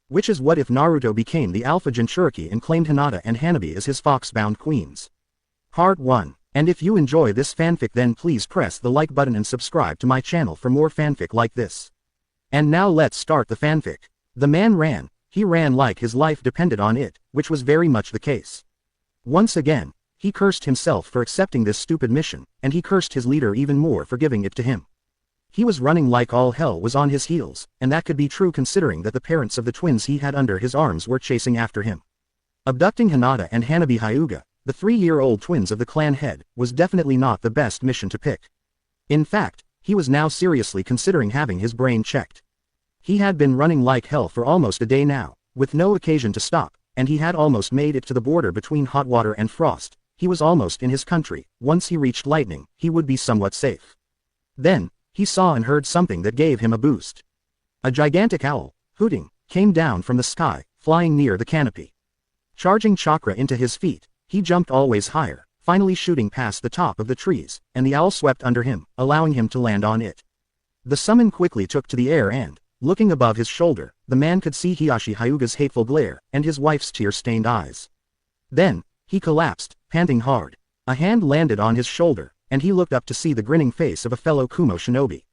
Which is what if Naruto became the Alpha Jinchūriki and claimed Hinata and Hanabi as his fox-bound queens. Part 1. And if you enjoy this fanfic, then please press the like button and subscribe to my channel for more fanfic like this. And now let's start the fanfic. The man ran. He ran like his life depended on it, which was very much the case. Once again, he cursed himself for accepting this stupid mission, and he cursed his leader even more for giving it to him. He was running like all hell was on his heels, and that could be true considering that the parents of the twins he had under his arms were chasing after him. Abducting Hinata and Hanabi Hyuga, the 3-year-old twins of the clan head, was definitely not the best mission to pick. In fact, he was now seriously considering having his brain checked. He had been running like hell for almost a day now, with no occasion to stop, and he had almost made it to the border between hot water and frost. He was almost in his country. Once he reached lightning, he would be somewhat safe. Then, he saw and heard something that gave him a boost. A gigantic owl, hooting, came down from the sky, flying near the canopy. Charging chakra into his feet, he jumped always higher, finally shooting past the top of the trees, and the owl swept under him, allowing him to land on it. The summon quickly took to the air and, looking above his shoulder, the man could see Hiyashi Hyuga's hateful glare, and his wife's tear-stained eyes. Then, he collapsed, panting hard. A hand landed on his shoulder, and he looked up to see the grinning face of a fellow Kumo shinobi.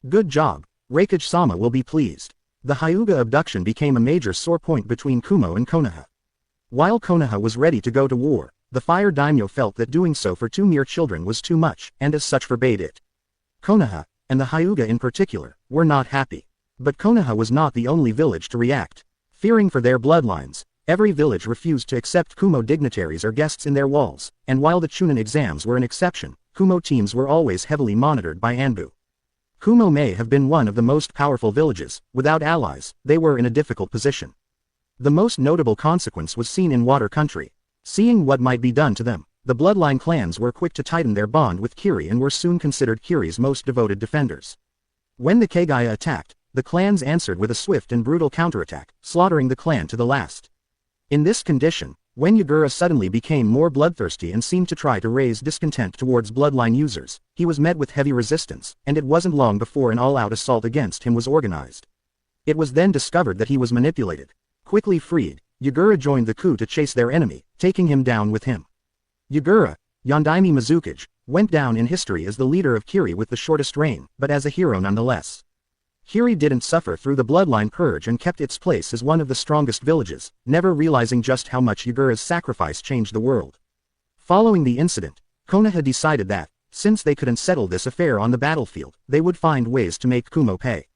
Good job, Raikage-sama will be pleased. The Hyuga abduction became a major sore point between Kumo and Konoha. While Konoha was ready to go to war, the fire daimyo felt that doing so for 2 mere children was too much, and as such forbade it. Konoha, and the Hyuga in particular, were not happy. But Konoha was not the only village to react. Fearing for their bloodlines, every village refused to accept Kumo dignitaries or guests in their walls, and while the Chunin exams were an exception, Kumo teams were always heavily monitored by Anbu. Kumo may have been one of the most powerful villages. Without allies, they were in a difficult position. The most notable consequence was seen in Water Country. Seeing what might be done to them, the bloodline clans were quick to tighten their bond with Kiri and were soon considered Kiri's most devoted defenders. When the Kagaya attacked, the clans answered with a swift and brutal counterattack, slaughtering the clan to the last. In this condition, when Yagura suddenly became more bloodthirsty and seemed to try to raise discontent towards bloodline users, he was met with heavy resistance, and it wasn't long before an all-out assault against him was organized. It was then discovered that he was manipulated. Quickly freed, Yagura joined the coup to chase their enemy, taking him down with him. Yagura, Yondaime Mizukage, went down in history as the leader of Kiri with the shortest reign, but as a hero nonetheless. Kiri didn't suffer through the bloodline purge and kept its place as one of the strongest villages, never realizing just how much Yagura's sacrifice changed the world. Following the incident, Konoha decided that, since they couldn't settle this affair on the battlefield, they would find ways to make Kumo pay.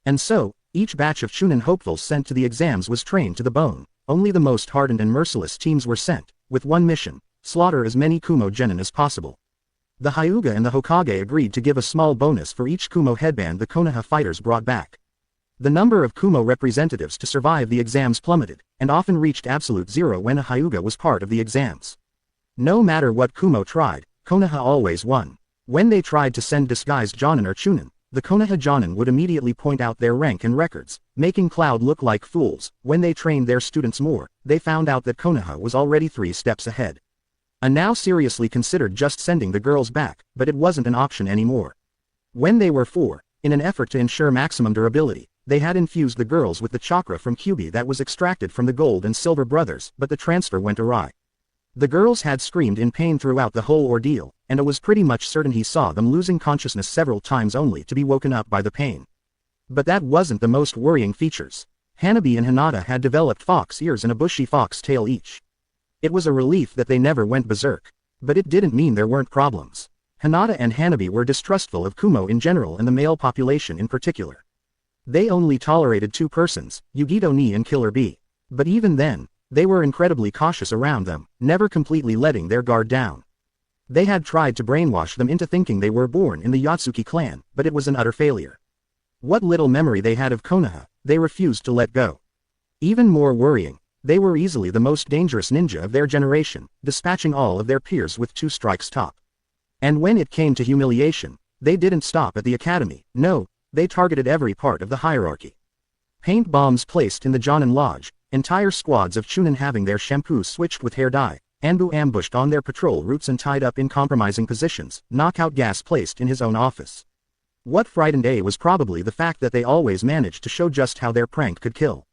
And so, each batch of Chunin hopefuls sent to the exams was trained to the bone. Only the most hardened and merciless teams were sent, with one mission: slaughter as many Kumo genin as possible. The Hyuga and the Hokage agreed to give a small bonus for each Kumo headband the Konoha fighters brought back. The number of Kumo representatives to survive the exams plummeted, and often reached absolute zero when a Hyuga was part of the exams. No matter what Kumo tried, Konoha always won. When they tried to send disguised Jonin or Chunin, the Konoha Jonin would immediately point out their rank and records, making Cloud look like fools. When they trained their students more, they found out that Konoha was already 3 steps ahead. And now seriously considered just sending the girls back, but it wasn't an option anymore. When they were 4, in an effort to ensure maximum durability, they had infused the girls with the chakra from Kyubi that was extracted from the Gold and Silver brothers, but the transfer went awry. The girls had screamed in pain throughout the whole ordeal, and it was pretty much certain he saw them losing consciousness several times only to be woken up by the pain. But that wasn't the most worrying features. Hanabi and Hinata had developed fox ears and a bushy fox tail each. It was a relief that they never went berserk. But it didn't mean there weren't problems. Hinata and Hanabi were distrustful of Kumo in general and the male population in particular. They only tolerated 2 persons, Yugito Ni and Killer Bee. But even then, they were incredibly cautious around them, never completely letting their guard down. They had tried to brainwash them into thinking they were born in the Yotsuki clan, but it was an utter failure. What little memory they had of Konoha, they refused to let go. Even more worrying, they were easily the most dangerous ninja of their generation, dispatching all of their peers with 2 strikes top. And when it came to humiliation, they didn't stop at the academy. No, they targeted every part of the hierarchy. Paint bombs placed in the Jonin Lodge, entire squads of Chunin having their shampoos switched with hair dye, Anbu ambushed on their patrol routes and tied up in compromising positions, knockout gas placed in his own office. What frightened A was probably the fact that they always managed to show just how their prank could kill.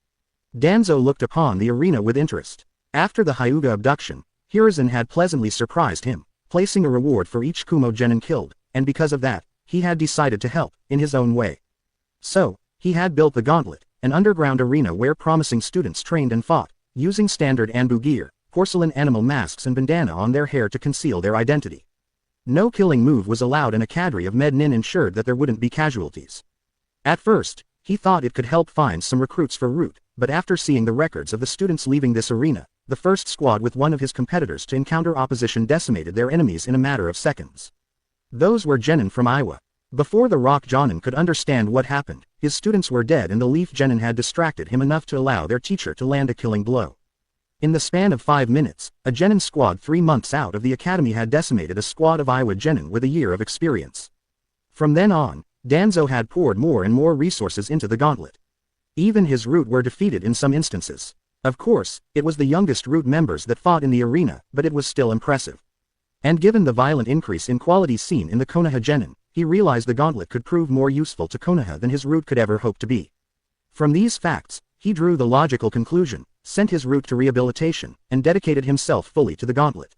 Danzo looked upon the arena with interest. After the Hyuga abduction, Hiruzen had pleasantly surprised him, placing a reward for each Kumo genin killed, and because of that, he had decided to help, in his own way. So, he had built the gauntlet, an underground arena where promising students trained and fought, using standard Anbu gear, porcelain animal masks and bandana on their hair to conceal their identity. No killing move was allowed and a cadre of mednin ensured that there wouldn't be casualties. At first, he thought it could help find some recruits for Root, but after seeing the records of the students leaving this arena, the first squad with one of his competitors to encounter opposition decimated their enemies in a matter of seconds. Those were genin from Iowa. Before the Rock Jonin could understand what happened, his students were dead and the Leaf genin had distracted him enough to allow their teacher to land a killing blow. In the span of 5 minutes, a genin squad 3 months out of the academy had decimated a squad of Iowa genin with a year of experience. From then on, Danzo had poured more and more resources into the gauntlet. Even his Root were defeated in some instances. Of course, it was the youngest Root members that fought in the arena, but it was still impressive. And given the violent increase in quality seen in the Konoha genin, he realized the gauntlet could prove more useful to Konoha than his Root could ever hope to be. From these facts, he drew the logical conclusion, sent his Root to rehabilitation, and dedicated himself fully to the gauntlet.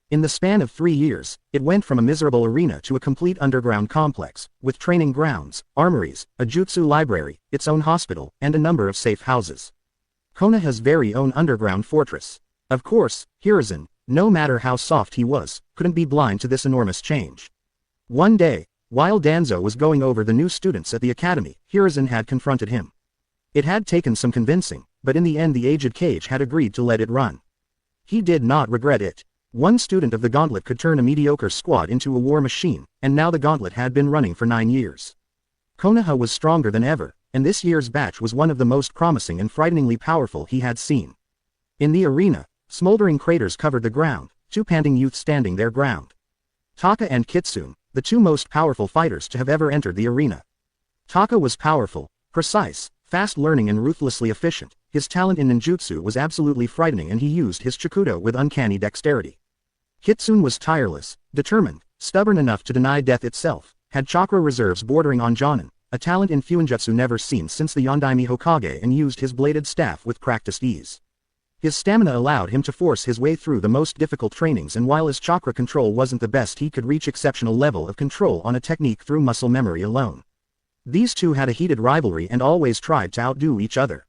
In the span of 3 years, it went from a miserable arena to a complete underground complex, with training grounds, armories, a jutsu library, its own hospital, and a number of safe houses. Konoha's very own underground fortress. Of course, Hiruzen, no matter how soft he was, couldn't be blind to this enormous change. One day, while Danzo was going over the new students at the academy, Hiruzen had confronted him. It had taken some convincing, but in the end the aged Cage had agreed to let it run. He did not regret it. One student of the gauntlet could turn a mediocre squad into a war machine, and now the gauntlet had been running for 9 years. Konoha was stronger than ever, and this year's batch was one of the most promising and frighteningly powerful he had seen. In the arena, smoldering craters covered the ground, 2 panting youths standing their ground. Taka and Kitsune, the 2 most powerful fighters to have ever entered the arena. Taka was powerful, precise, fast learning and ruthlessly efficient. His talent in ninjutsu was absolutely frightening and he used his chikudo with uncanny dexterity. Kitsune was tireless, determined, stubborn enough to deny death itself, had chakra reserves bordering on Jonin, a talent in Fuinjutsu never seen since the Yondaime Hokage, and used his bladed staff with practiced ease. His stamina allowed him to force his way through the most difficult trainings, and while his chakra control wasn't the best, he could reach exceptional level of control on a technique through muscle memory alone. These 2 had a heated rivalry and always tried to outdo each other.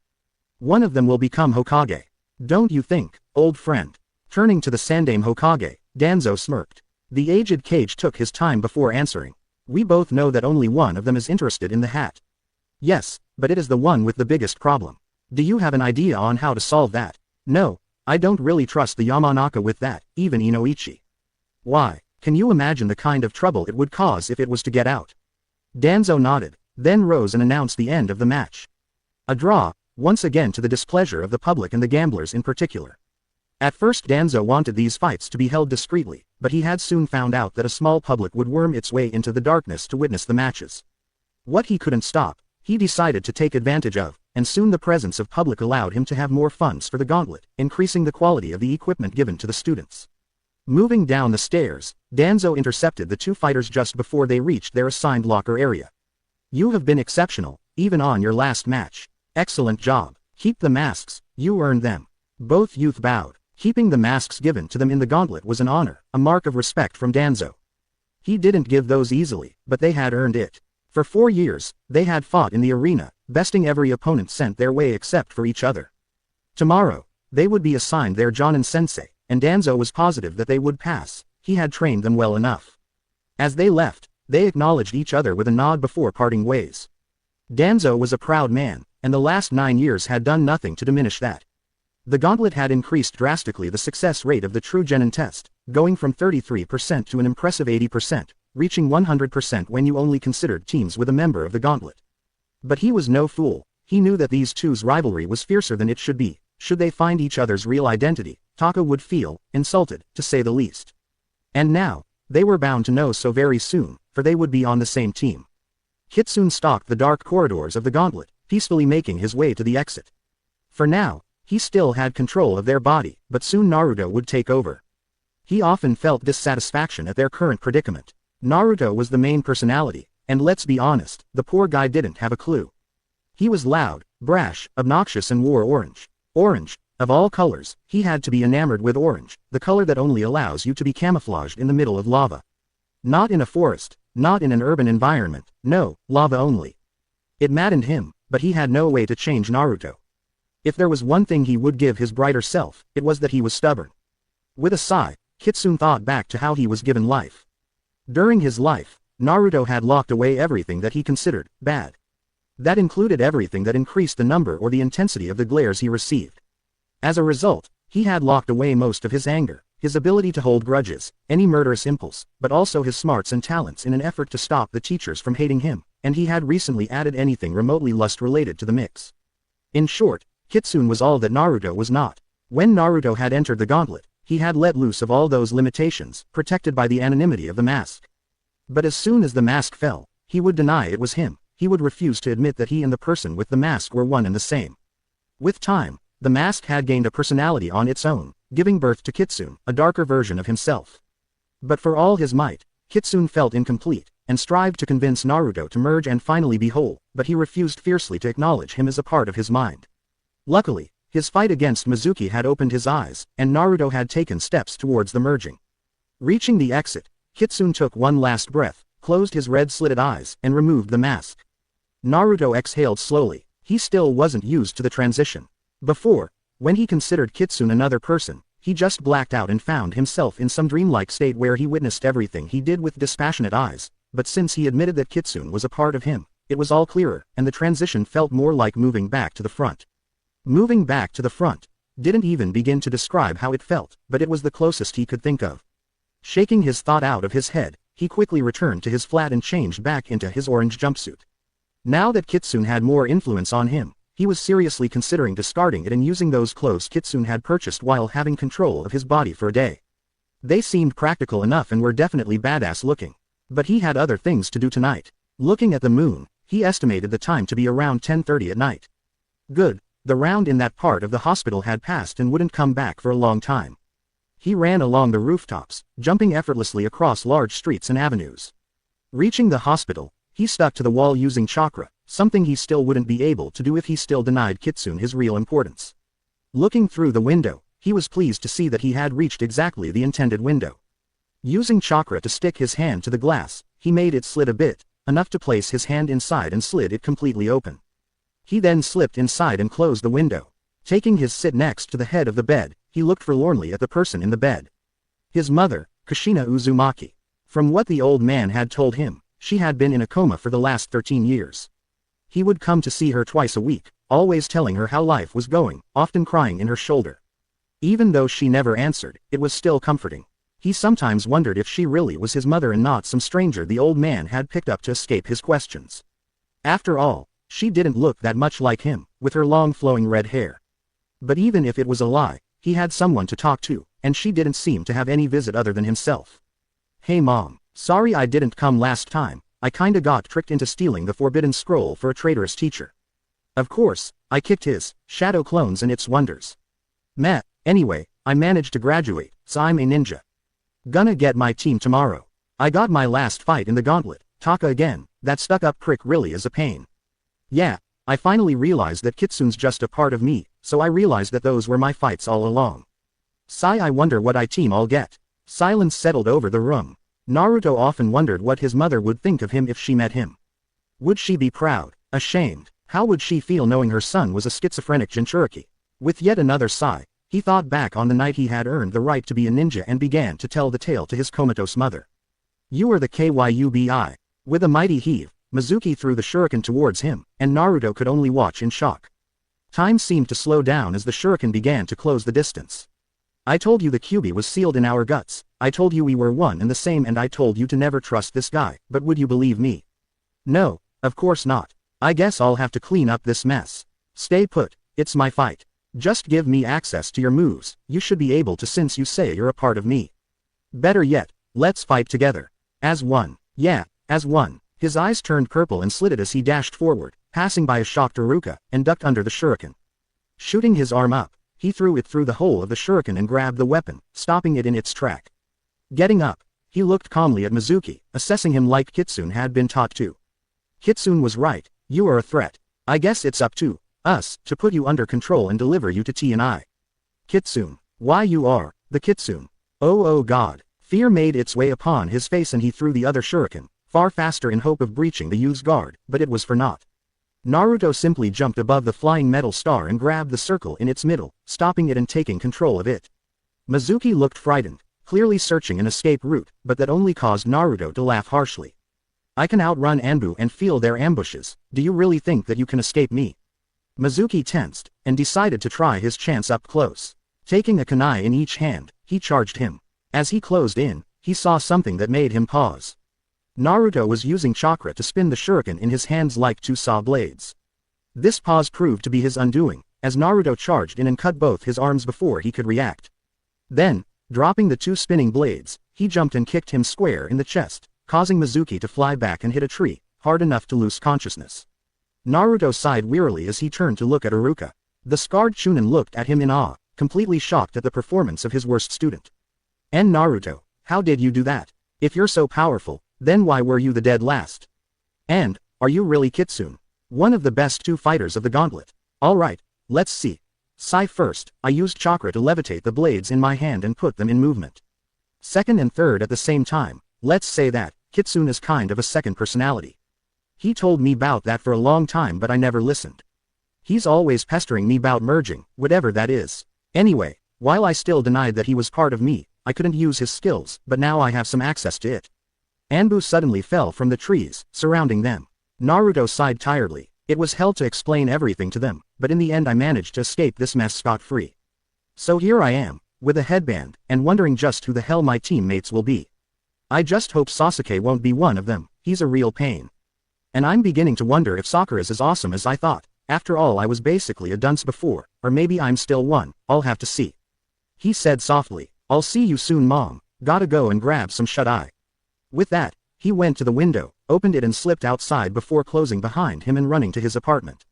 One of them will become Hokage. Don't you think, old friend? Turning to the Sandaime Hokage, Danzo smirked. The aged Cage took his time before answering. We both know that only one of them is interested in the hat. Yes, but it is the one with the biggest problem. Do you have an idea on how to solve that? No, I don't really trust the Yamanaka with that, even Inoichi. Why, can you imagine the kind of trouble it would cause if it was to get out? Danzo nodded, then rose and announced the end of the match. A draw, once again to the displeasure of the public and the gamblers in particular. At first Danzo wanted these fights to be held discreetly, but he had soon found out that a small public would worm its way into the darkness to witness the matches. What he couldn't stop, he decided to take advantage of, and soon the presence of public allowed him to have more funds for the gauntlet, increasing the quality of the equipment given to the students. Moving down the stairs, Danzo intercepted the 2 fighters just before they reached their assigned locker area. You have been exceptional, even on your last match. Excellent job. Keep the masks, you earned them. Both youth bowed. Keeping the masks given to them in the gauntlet was an honor, a mark of respect from Danzo. He didn't give those easily, but they had earned it. For 4 years, they had fought in the arena, besting every opponent sent their way except for each other. Tomorrow, they would be assigned their Jonin sensei, and Danzo was positive that they would pass. He had trained them well enough. As they left, they acknowledged each other with a nod before parting ways. Danzo was a proud man, and the last 9 years had done nothing to diminish that. The gauntlet had increased drastically the success rate of the true genin test, going from 33% to an impressive 80%, reaching 100% when you only considered teams with a member of the gauntlet. But he was no fool. He knew that these 2's rivalry was fiercer than it should be. Should they find each other's real identity, Taka would feel insulted, to say the least. And now, they were bound to know so very soon, for they would be on the same team. Kitsune stalked the dark corridors of the gauntlet, peacefully making his way to the exit. For now, he still had control of their body, but soon Naruto would take over. He often felt dissatisfaction at their current predicament. Naruto was the main personality, and let's be honest, the poor guy didn't have a clue. He was loud, Brash, obnoxious and wore orange. Orange. Of all colors, he had to be enamored with orange, the color that only allows you to be camouflaged in the middle of lava. Not in a forest, not in an urban environment, no, lava only. It maddened him, but he had no way to change Naruto. If there was one thing he would give his brighter self, it was that he was stubborn. With a sigh, Kitsune thought back to how he was given life. During his life, Naruto had locked away everything that he considered bad. That included everything that increased the number or the intensity of the glares he received. As a result, he had locked away most of his anger, his ability to hold grudges, any murderous impulse, but also his smarts and talents in an effort to stop the teachers from hating him, and he had recently added anything remotely lust-related to the mix. In short, Kitsune was all that Naruto was not. When Naruto had entered the gauntlet, he had let loose of all those limitations, protected by the anonymity of the mask. But as soon as the mask fell, he would deny it was him, he would refuse to admit that he and the person with the mask were one and the same. With time, the mask had gained a personality on its own, giving birth to Kitsune, a darker version of himself. But for all his might, Kitsune felt incomplete, and strived to convince Naruto to merge and finally be whole, but he refused fiercely to acknowledge him as a part of his mind. Luckily, his fight against Mizuki had opened his eyes, and Naruto had taken steps towards the merging. Reaching the exit, Kitsune took one last breath, closed his red-slitted eyes, and removed the mask. Naruto exhaled slowly. He still wasn't used to the transition. Before, when he considered Kitsune another person, he just blacked out and found himself in some dreamlike state where he witnessed everything he did with dispassionate eyes, but since he admitted that Kitsune was a part of him, it was all clearer, and the transition felt more like moving back to the front. Moving back to the front didn't even begin to describe how it felt, but it was the closest he could think of. Shaking his thought out of his head, he quickly returned to his flat and changed back into his orange jumpsuit. Now that Kitsune had more influence on him, he was seriously considering discarding it and using those clothes Kitsune had purchased while having control of his body for a day. They seemed practical enough and were definitely badass looking. But he had other things to do tonight. Looking at the moon, he estimated the time to be around 10:30 at night. Good, the round in that part of the hospital had passed and wouldn't come back for a long time. He ran along the rooftops, jumping effortlessly across large streets and avenues. Reaching the hospital, he stuck to the wall using chakra, something he still wouldn't be able to do if he still denied Kitsune his real importance. Looking through the window, he was pleased to see that he had reached exactly the intended window. Using chakra to stick his hand to the glass, he made it slid a bit, enough to place his hand inside and slid it completely open. He then slipped inside and closed the window. Taking his sit next to the head of the bed, he looked forlornly at the person in the bed. His mother, Kushina Uzumaki. From what the old man had told him, she had been in a coma for the last 13 years. He would come to see her twice a week, always telling her how life was going, often crying in her shoulder. Even though she never answered, it was still comforting. He sometimes wondered if she really was his mother and not some stranger the old man had picked up to escape his questions. After all, she didn't look that much like him, with her long flowing red hair. But even if it was a lie, he had someone to talk to, and she didn't seem to have any visit other than himself. "Hey Mom, sorry I didn't come last time, I kinda got tricked into stealing the forbidden scroll for a traitorous teacher. Of course, I kicked his shadow clones and its wonders. Meh, anyway, I managed to graduate, so I'm a ninja. Gonna get my team tomorrow. I got my last fight in the gauntlet, Taka again, that stuck-up prick really is a pain. Yeah, I finally realized that Kitsune's just a part of me, so I realized that those were my fights all along. Sigh, I wonder what I team I'll get." Silence settled over the room. Naruto often wondered what his mother would think of him if she met him. Would she be proud, ashamed? How would she feel knowing her son was a schizophrenic Jinchūriki? With yet another sigh, he thought back on the night he had earned the right to be a ninja and began to tell the tale to his comatose mother. "You are the Kyubi." With a mighty heave, Mizuki threw the shuriken towards him, and Naruto could only watch in shock. Time seemed to slow down as the shuriken began to close the distance. "I told you the Kyubi was sealed in our guts, I told you we were one and the same, and I told you to never trust this guy, but would you believe me? No, of course not. I guess I'll have to clean up this mess. Stay put, it's my fight. Just give me access to your moves, you should be able to since you say you're a part of me. Better yet, let's fight together. As one. Yeah, as one." His eyes turned purple and slitted as he dashed forward, passing by a shocked Iruka, and ducked under the shuriken. Shooting his arm up, he threw it through the hole of the shuriken and grabbed the weapon, stopping it in its track. Getting up, he looked calmly at Mizuki, assessing him like Kitsune had been taught to. "Kitsune was right, you are a threat. I guess it's up to Us, to put you under control and deliver you to T&I. Kitsune. Why you are, the Kitsune. Oh god. Fear made its way upon his face and he threw the other shuriken, far faster in hope of breaching the youth's guard, but it was for naught. Naruto simply jumped above the flying metal star and grabbed the circle in its middle, stopping it and taking control of it. Mizuki looked frightened, clearly searching an escape route, but that only caused Naruto to laugh harshly. I can outrun Anbu and feel their ambushes, do you really think that you can escape me? Mizuki tensed, and decided to try his chance up close. Taking a kunai in each hand, he charged him. As he closed in, he saw something that made him pause. Naruto was using chakra to spin the shuriken in his hands like two saw blades. This pause proved to be his undoing, as Naruto charged in and cut both his arms before he could react. Then, dropping the two spinning blades, he jumped and kicked him square in the chest, causing Mizuki to fly back and hit a tree, hard enough to lose consciousness. Naruto sighed wearily as he turned to look at Iruka. The scarred Chunin looked at him in awe, completely shocked at the performance of his worst student. And Naruto, how did you do that? If you're so powerful, then why were you the dead last? And, are you really Kitsune? One of the best two fighters of the gauntlet. Alright, let's see. Sigh first, I used chakra to levitate the blades in my hand and put them in movement. Second and third at the same time, let's say that, Kitsune is kind of a second personality. He told me about that for a long time but I never listened. He's always pestering me about merging, whatever that is. Anyway, while I still denied that he was part of me, I couldn't use his skills, but now I have some access to it. Anbu suddenly fell from the trees, surrounding them. Naruto sighed tiredly. It was hell to explain everything to them, but in the end I managed to escape this mess scot-free. So here I am, with a headband, and wondering just who the hell my teammates will be. I just hope Sasuke won't be one of them, he's a real pain. And I'm beginning to wonder if Sakura's as awesome as I thought. After all I was basically a dunce before, or maybe I'm still one, I'll have to see. He said softly, I'll see you soon mom, gotta go and grab some shut-eye. With that, he went to the window, opened it and slipped outside before closing behind him and running to his apartment.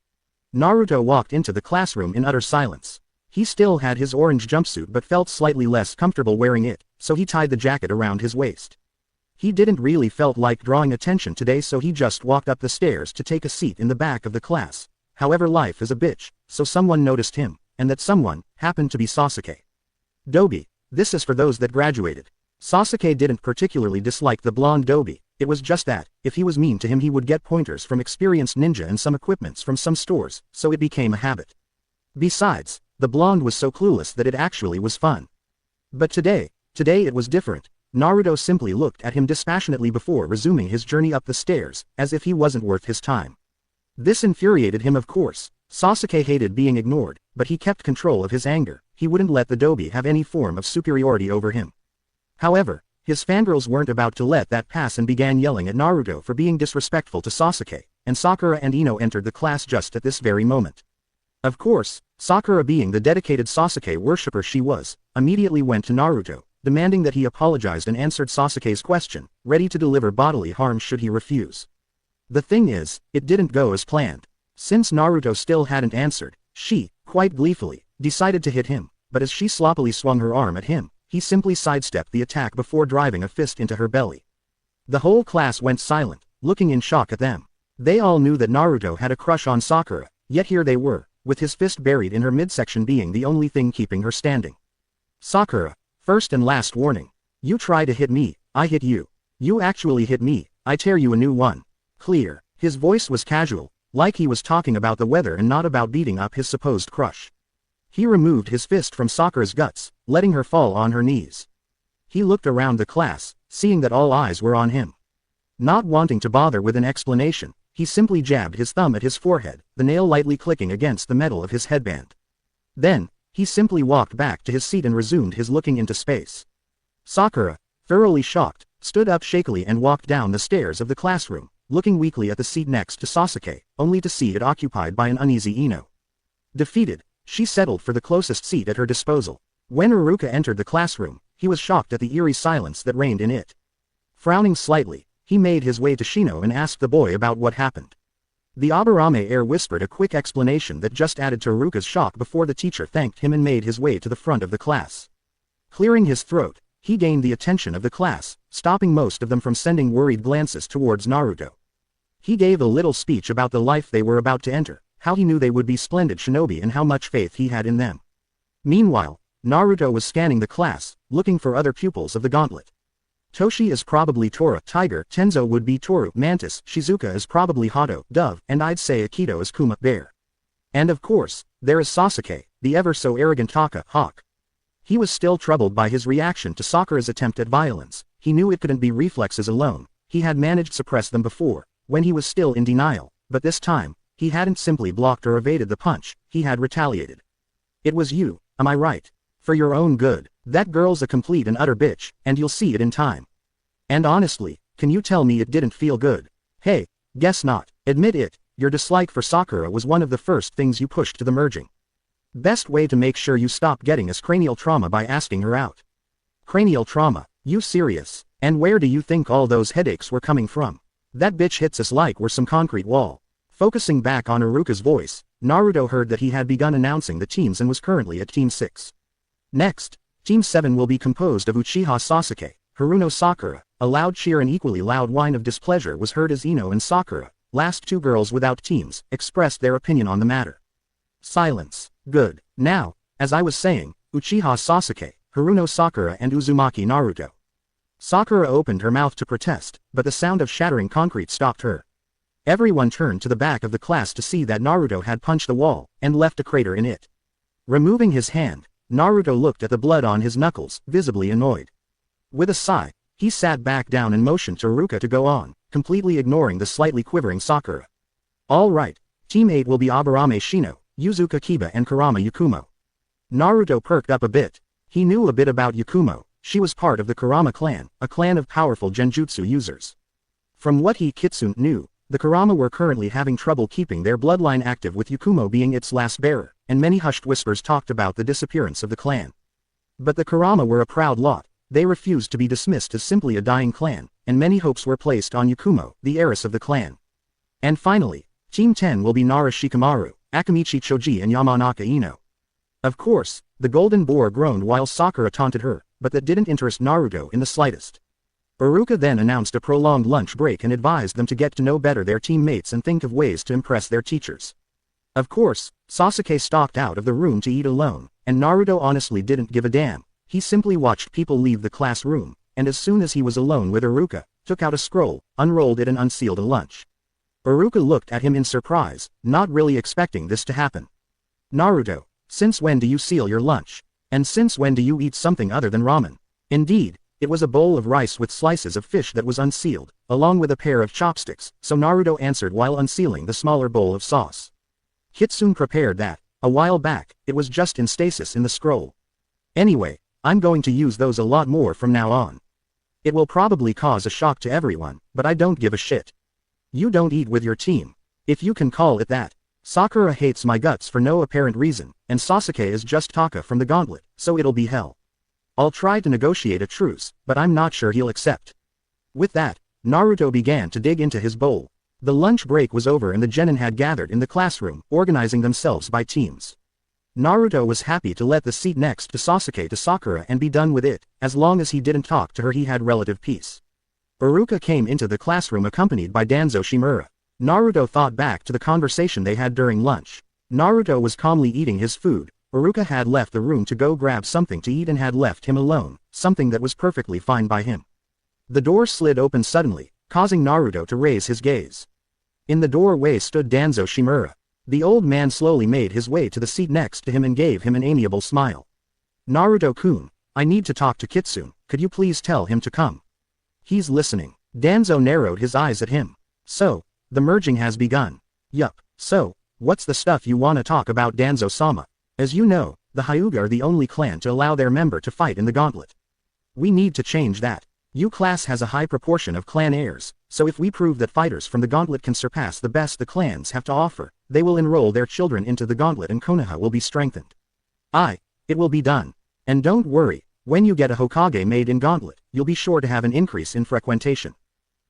Naruto walked into the classroom in utter silence. He still had his orange jumpsuit but felt slightly less comfortable wearing it, so he tied the jacket around his waist. He didn't really felt like drawing attention today so he just walked up the stairs to take a seat in the back of the class. However life is a bitch, so someone noticed him, and that someone happened to be Sasuke. Dobi, this is for those that graduated. Sasuke didn't particularly dislike the blonde Dobi, it was just that, if he was mean to him he would get pointers from experienced ninja and some equipments from some stores, so it became a habit. Besides, the blonde was so clueless that it actually was fun. But today it was different. Naruto simply looked at him dispassionately before resuming his journey up the stairs, as if he wasn't worth his time. This infuriated him of course. Sasuke hated being ignored, but he kept control of his anger. He wouldn't let the Dobi have any form of superiority over him. However, his fangirls weren't about to let that pass and began yelling at Naruto for being disrespectful to Sasuke, and Sakura and Ino entered the class just at this very moment. Of course, Sakura, being the dedicated Sasuke worshipper she was, immediately went to Naruto, demanding that he apologized and answered Sasuke's question, ready to deliver bodily harm should he refuse. The thing is, it didn't go as planned. Since Naruto still hadn't answered, she, quite gleefully, decided to hit him, but as she sloppily swung her arm at him, he simply sidestepped the attack before driving a fist into her belly. The whole class went silent, looking in shock at them. They all knew that Naruto had a crush on Sakura, yet here they were, with his fist buried in her midsection being the only thing keeping her standing. Sakura, first and last warning. You try to hit me, I hit you. You actually hit me, I tear you a new one. Clear. His voice was casual, like he was talking about the weather and not about beating up his supposed crush. He removed his fist from Sakura's guts, letting her fall on her knees. He looked around the class, seeing that all eyes were on him. Not wanting to bother with an explanation, he simply jabbed his thumb at his forehead, the nail lightly clicking against the metal of his headband. Then, he simply walked back to his seat and resumed his looking into space. Sakura, thoroughly shocked, stood up shakily and walked down the stairs of the classroom, looking weakly at the seat next to Sasuke, only to see it occupied by an uneasy Ino. Defeated, she settled for the closest seat at her disposal. When Iruka entered the classroom, he was shocked at the eerie silence that reigned in it. Frowning slightly, he made his way to Shino and asked the boy about what happened. The Aburame heir whispered a quick explanation that just added to Iruka's shock before the teacher thanked him and made his way to the front of the class. Clearing his throat, he gained the attention of the class, stopping most of them from sending worried glances towards Naruto. He gave a little speech about the life they were about to enter, how he knew they would be splendid shinobi and how much faith he had in them. Meanwhile, Naruto was scanning the class, looking for other pupils of the gauntlet. Toshi is probably Tora, Tiger, Tenzo would be Toru, Mantis, Shizuka is probably Hato, Dove, and I'd say Akito is Kuma, Bear. And of course, there is Sasuke, the ever so arrogant Taka, Hawk. He was still troubled by his reaction to Sakura's attempt at violence. He knew it couldn't be reflexes alone. He had managed to suppress them before, when he was still in denial, but this time, he hadn't simply blocked or evaded the punch, he had retaliated. It was you, am I right? For your own good, that girl's a complete and utter bitch, and you'll see it in time. And honestly, can you tell me it didn't feel good? Hey, guess not, admit it, your dislike for Sakura was one of the first things you pushed to the merging. Best way to make sure you stop getting is cranial trauma by asking her out. Cranial trauma, you serious? And where do you think all those headaches were coming from? That bitch hits us like we're some concrete wall. Focusing back on Iruka's voice, Naruto heard that he had begun announcing the teams and was currently at Team 6. Next, Team 7 will be composed of Uchiha Sasuke, Haruno Sakura. A loud cheer and equally loud whine of displeasure was heard as Ino and Sakura, last two girls without teams, expressed their opinion on the matter. Silence. Good. Now, as I was saying, Uchiha Sasuke, Haruno Sakura and Uzumaki Naruto. Sakura opened her mouth to protest, but the sound of shattering concrete stopped her. Everyone turned to the back of the class to see that Naruto had punched the wall, and left a crater in it. Removing his hand, Naruto looked at the blood on his knuckles, visibly annoyed. With a sigh, he sat back down and motioned to Iruka to go on, completely ignoring the slightly quivering Sakura. All right, Team 8 will be Aburame Shino, Yuzuka Kiba and Kurama Yakumo. Naruto perked up a bit. He knew a bit about Yakumo. She was part of the Kurama clan, a clan of powerful genjutsu users. From what he Kitsune knew, the Kurama were currently having trouble keeping their bloodline active with Yakumo being its last bearer, and many hushed whispers talked about the disappearance of the clan. But the Kurama were a proud lot. They refused to be dismissed as simply a dying clan, and many hopes were placed on Yakumo, the heiress of the clan. And finally, Team 10 will be Nara Shikamaru, Akamichi Choji and Yamanaka Ino. Of course, the Golden Boar groaned while Sakura taunted her, but that didn't interest Naruto in the slightest. Iruka then announced a prolonged lunch break and advised them to get to know better their teammates and think of ways to impress their teachers. Of course, Sasuke stalked out of the room to eat alone, and Naruto honestly didn't give a damn. He simply watched people leave the classroom, and as soon as he was alone with Iruka, took out a scroll, unrolled it and unsealed a lunch. Iruka looked at him in surprise, not really expecting this to happen. Naruto, since when do you seal your lunch? And since when do you eat something other than ramen? Indeed, it was a bowl of rice with slices of fish that was unsealed, along with a pair of chopsticks, so Naruto answered while unsealing the smaller bowl of sauce. Kitsune prepared that. A while back, it was just in stasis in the scroll. Anyway, I'm going to use those a lot more from now on. It will probably cause a shock to everyone, but I don't give a shit. You don't eat with your team. If you can call it that. Sakura hates my guts for no apparent reason, and Sasuke is just Taka from the gauntlet, so it'll be hell. I'll try to negotiate a truce, but I'm not sure he'll accept. With that, Naruto began to dig into his bowl. The lunch break was over and the genin had gathered in the classroom, organizing themselves by teams. Naruto was happy to let the seat next to Sasuke to Sakura and be done with it. As long as he didn't talk to her he had relative peace. Iruka came into the classroom accompanied by Danzo Shimura. Naruto thought back to the conversation they had during lunch. Naruto was calmly eating his food. Iruka had left the room to go grab something to eat and had left him alone, something that was perfectly fine by him. The door slid open suddenly, causing Naruto to raise his gaze. In the doorway stood Danzo Shimura. The old man slowly made his way to the seat next to him and gave him an amiable smile. Naruto-kun, I need to talk to Kitsune, could you please tell him to come? He's listening. Danzo narrowed his eyes at him. So, the merging has begun. Yup, so, what's the stuff you wanna talk about Danzo-sama? As you know, the Hyuga are the only clan to allow their member to fight in the gauntlet. We need to change that. U class has a high proportion of clan heirs, so if we prove that fighters from the gauntlet can surpass the best the clans have to offer, they will enroll their children into the gauntlet and Konoha will be strengthened. It will be done. And don't worry, when you get a Hokage made in gauntlet, you'll be sure to have an increase in frequentation.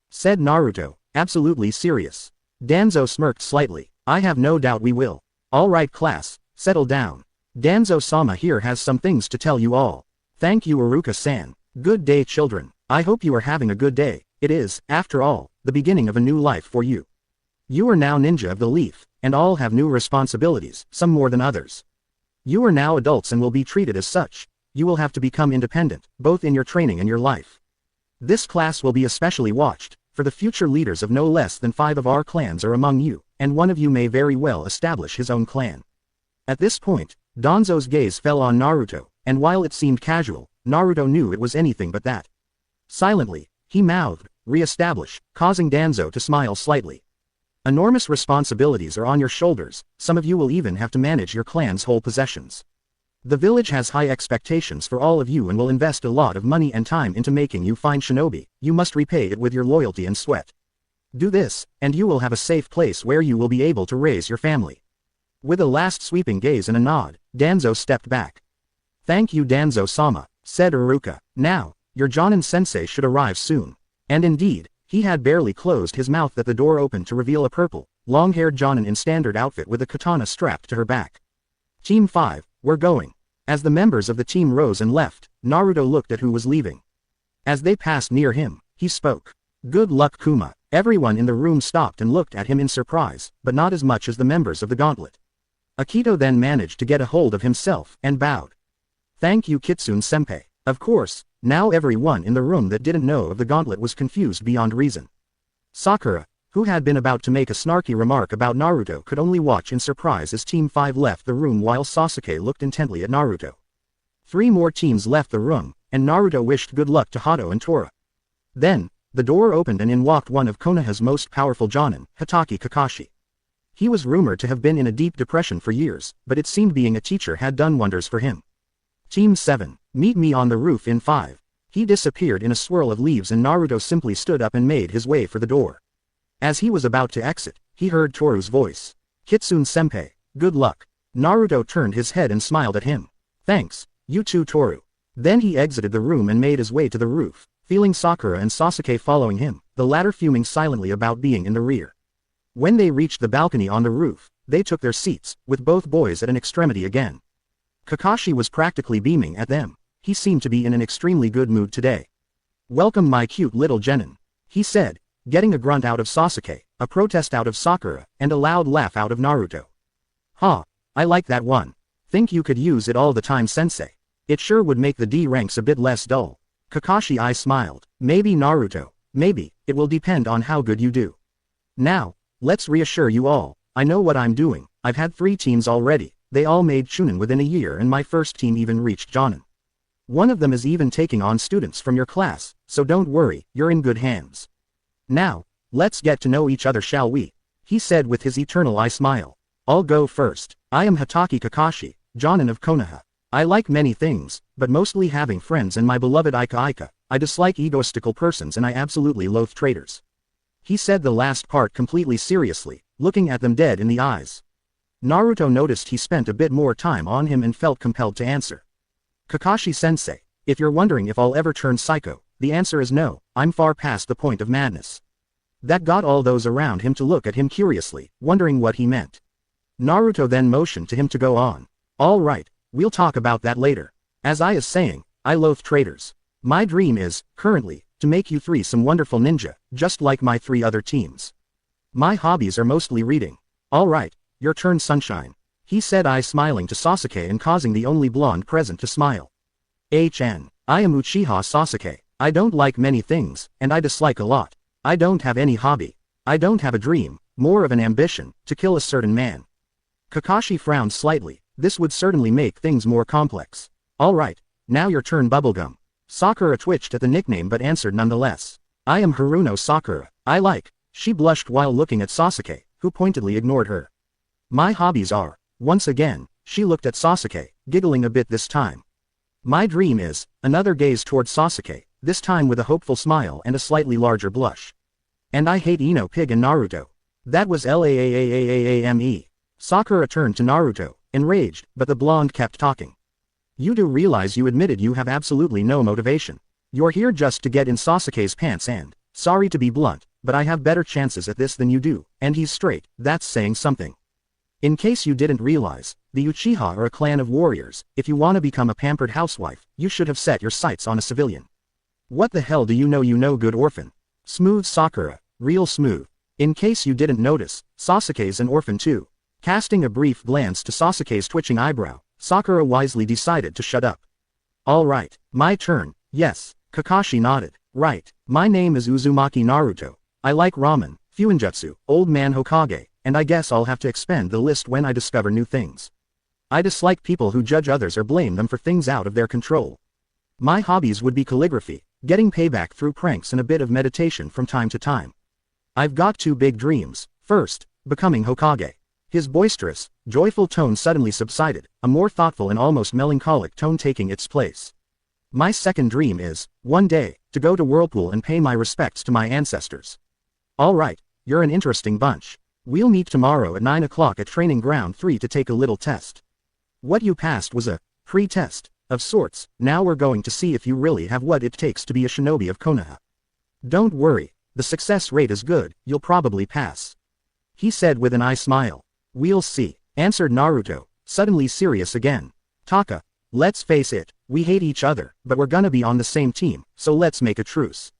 Said Naruto, absolutely serious. Danzo smirked slightly. I have no doubt we will. Alright class, settle down. Danzo-sama here has some things to tell you all. Thank you Iruka-san. Good day children. I hope you are having a good day. It is, after all, the beginning of a new life for you. You are now ninja of the leaf, and all have new responsibilities, some more than others. You are now adults and will be treated as such. You will have to become independent, both in your training and your life. This class will be especially watched, for the future leaders of no less than 5 of our clans are among you, and one of you may very well establish his own clan. At this point, Danzo's gaze fell on Naruto, and while it seemed casual, Naruto knew it was anything but that. Silently, he mouthed, "Re-establish," causing Danzo to smile slightly. Enormous responsibilities are on your shoulders, some of you will even have to manage your clan's whole possessions. The village has high expectations for all of you and will invest a lot of money and time into making you fine shinobi. You must repay it with your loyalty and sweat. Do this, and you will have a safe place where you will be able to raise your family. With a last sweeping gaze and a nod, Danzo stepped back. Thank you Danzo-sama, said Iruka. Now, your Jonin-sensei should arrive soon. And indeed, he had barely closed his mouth that the door opened to reveal a purple, long-haired Jonin in standard outfit with a katana strapped to her back. Team 5, we're going. As the members of the team rose and left, Naruto looked at who was leaving. As they passed near him, he spoke. Good luck Kuma. Everyone in the room stopped and looked at him in surprise, but not as much as the members of the gauntlet. Akito then managed to get a hold of himself, and bowed. Thank you Kitsune-senpai. Of course, now everyone in the room that didn't know of the gauntlet was confused beyond reason. Sakura, who had been about to make a snarky remark about Naruto, could only watch in surprise as Team 5 left the room while Sasuke looked intently at Naruto. 3 more teams left the room, and Naruto wished good luck to Hato and Tora. Then, the door opened and in walked one of Konoha's most powerful Jonin, Hatake Kakashi. He was rumored to have been in a deep depression for years, but it seemed being a teacher had done wonders for him. Team 7, meet me on the roof in 5. He disappeared in a swirl of leaves and Naruto simply stood up and made his way for the door. As he was about to exit, he heard Toru's voice. Kitsune-senpai, good luck. Naruto turned his head and smiled at him. Thanks, you too Toru. Then he exited the room and made his way to the roof, feeling Sakura and Sasuke following him, the latter fuming silently about being in the rear. When they reached the balcony on the roof, they took their seats, with both boys at an extremity again. Kakashi was practically beaming at them. He seemed to be in an extremely good mood today. Welcome my cute little genin, he said, getting a grunt out of Sasuke, a protest out of Sakura, and a loud laugh out of Naruto. Ha, I like that one. Think you could use it all the time sensei. It sure would make the D ranks a bit less dull. Kakashi I smiled. Maybe Naruto, maybe, it will depend on how good you do. Now, let's reassure you all, I know what I'm doing. I've had 3 teams already. They all made Chunin within a year and my first team even reached Jonin. One of them is even taking on students from your class, so don't worry, you're in good hands. Now, let's get to know each other shall we? He said with his eternal eye smile. I'll go first. I am Hatake Kakashi, Jonin of Konoha. I like many things, but mostly having friends and my beloved Ika. I dislike egoistical persons and I absolutely loathe traitors. He said the last part completely seriously, looking at them dead in the eyes. Naruto noticed he spent a bit more time on him and felt compelled to answer. Kakashi-sensei, if you're wondering if I'll ever turn psycho, the answer is no, I'm far past the point of madness. That got all those around him to look at him curiously, wondering what he meant. Naruto then motioned to him to go on. All right, we'll talk about that later. As I is saying, I loathe traitors. My dream is, currently, to make you 3 some wonderful ninja, just like my 3 other teams. My hobbies are mostly reading. All right. Your turn sunshine, he said I smiling to Sasuke and causing the only blonde present to smile. I am Uchiha Sasuke. I don't like many things, and I dislike a lot. I don't have any hobby. I don't have a dream, more of an ambition, to kill a certain man. Kakashi frowned slightly, this would certainly make things more complex. Alright, now your turn bubblegum. Sakura twitched at the nickname but answered nonetheless. I am Haruno Sakura. I like. She blushed while looking at Sasuke, who pointedly ignored her. My hobbies are, once again, she looked at Sasuke, giggling a bit this time. My dream is, another gaze towards Sasuke, this time with a hopeful smile and a slightly larger blush. And I hate Ino Pig and Naruto. That was LAAAAAAME. Sakura turned to Naruto, enraged, but the blonde kept talking. You do realize you admitted you have absolutely no motivation. You're here just to get in Sasuke's pants and, sorry to be blunt, but I have better chances at this than you do, and he's straight, that's saying something. In case you didn't realize, the Uchiha are a clan of warriors. If you want to become a pampered housewife, you should have set your sights on a civilian. What the hell do you know good orphan? Smooth Sakura, real smooth. In case you didn't notice, Sasuke's an orphan too. Casting a brief glance to Sasuke's twitching eyebrow, Sakura wisely decided to shut up. Alright, my turn, yes, Kakashi nodded. Right, my name is Uzumaki Naruto. I like ramen, fuinjutsu, old man Hokage, and I guess I'll have to expand the list when I discover new things. I dislike people who judge others or blame them for things out of their control. My hobbies would be calligraphy, getting payback through pranks and a bit of meditation from time to time. I've got two big dreams. First, becoming Hokage. His boisterous, joyful tone suddenly subsided, a more thoughtful and almost melancholic tone taking its place. My second dream is, one day, to go to Whirlpool and pay my respects to my ancestors. Alright, you're an interesting bunch. We'll meet tomorrow at 9 o'clock at Training Ground 3 to take a little test. What you passed was a pre-test, of sorts. Now we're going to see if you really have what it takes to be a shinobi of Konoha. Don't worry, the success rate is good, you'll probably pass. He said with an eye smile. We'll see, answered Naruto, suddenly serious again. Taka, let's face it, we hate each other, but we're gonna be on the same team, so let's make a truce.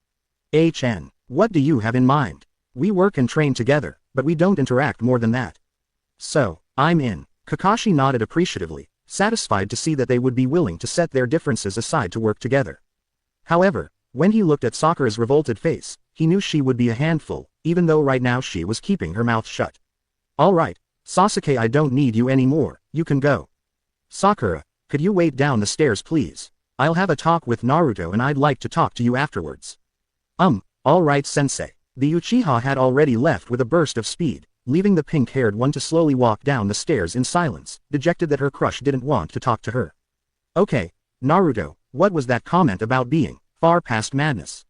HN, what do you have in mind? We work and train together, but we don't interact more than that. So, I'm in. Kakashi nodded appreciatively, satisfied to see that they would be willing to set their differences aside to work together. However, when he looked at Sakura's revolted face, he knew she would be a handful, even though right now she was keeping her mouth shut. Alright, Sasuke, I don't need you anymore, you can go. Sakura, could you wait down the stairs please? I'll have a talk with Naruto and I'd like to talk to you afterwards. Alright sensei. The Uchiha had already left with a burst of speed, leaving the pink-haired one to slowly walk down the stairs in silence, dejected that her crush didn't want to talk to her. Okay, Naruto, what was that comment about being far past madness?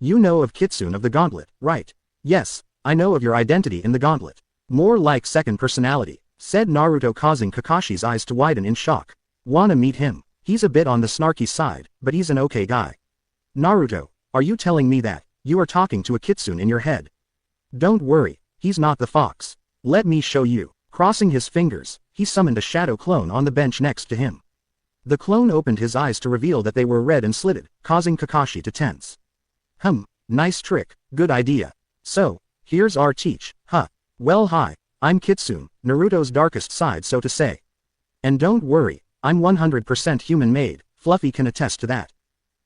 You know of Kitsune of the Gauntlet, right? Yes, I know of your identity in the Gauntlet. More like second personality, said Naruto, causing Kakashi's eyes to widen in shock. Wanna meet him? He's a bit on the snarky side, but he's an okay guy. Naruto, are you telling me that you are talking to a Kitsune in your head? Don't worry, he's not the fox. Let me show you. Crossing his fingers, he summoned a shadow clone on the bench next to him. The clone opened his eyes to reveal that they were red and slitted, causing Kakashi to tense. Nice trick, good idea. So, here's our teach, huh? Well hi, I'm Kitsune, Naruto's darkest side so to say. And don't worry, I'm 100% human-made, Fluffy can attest to that.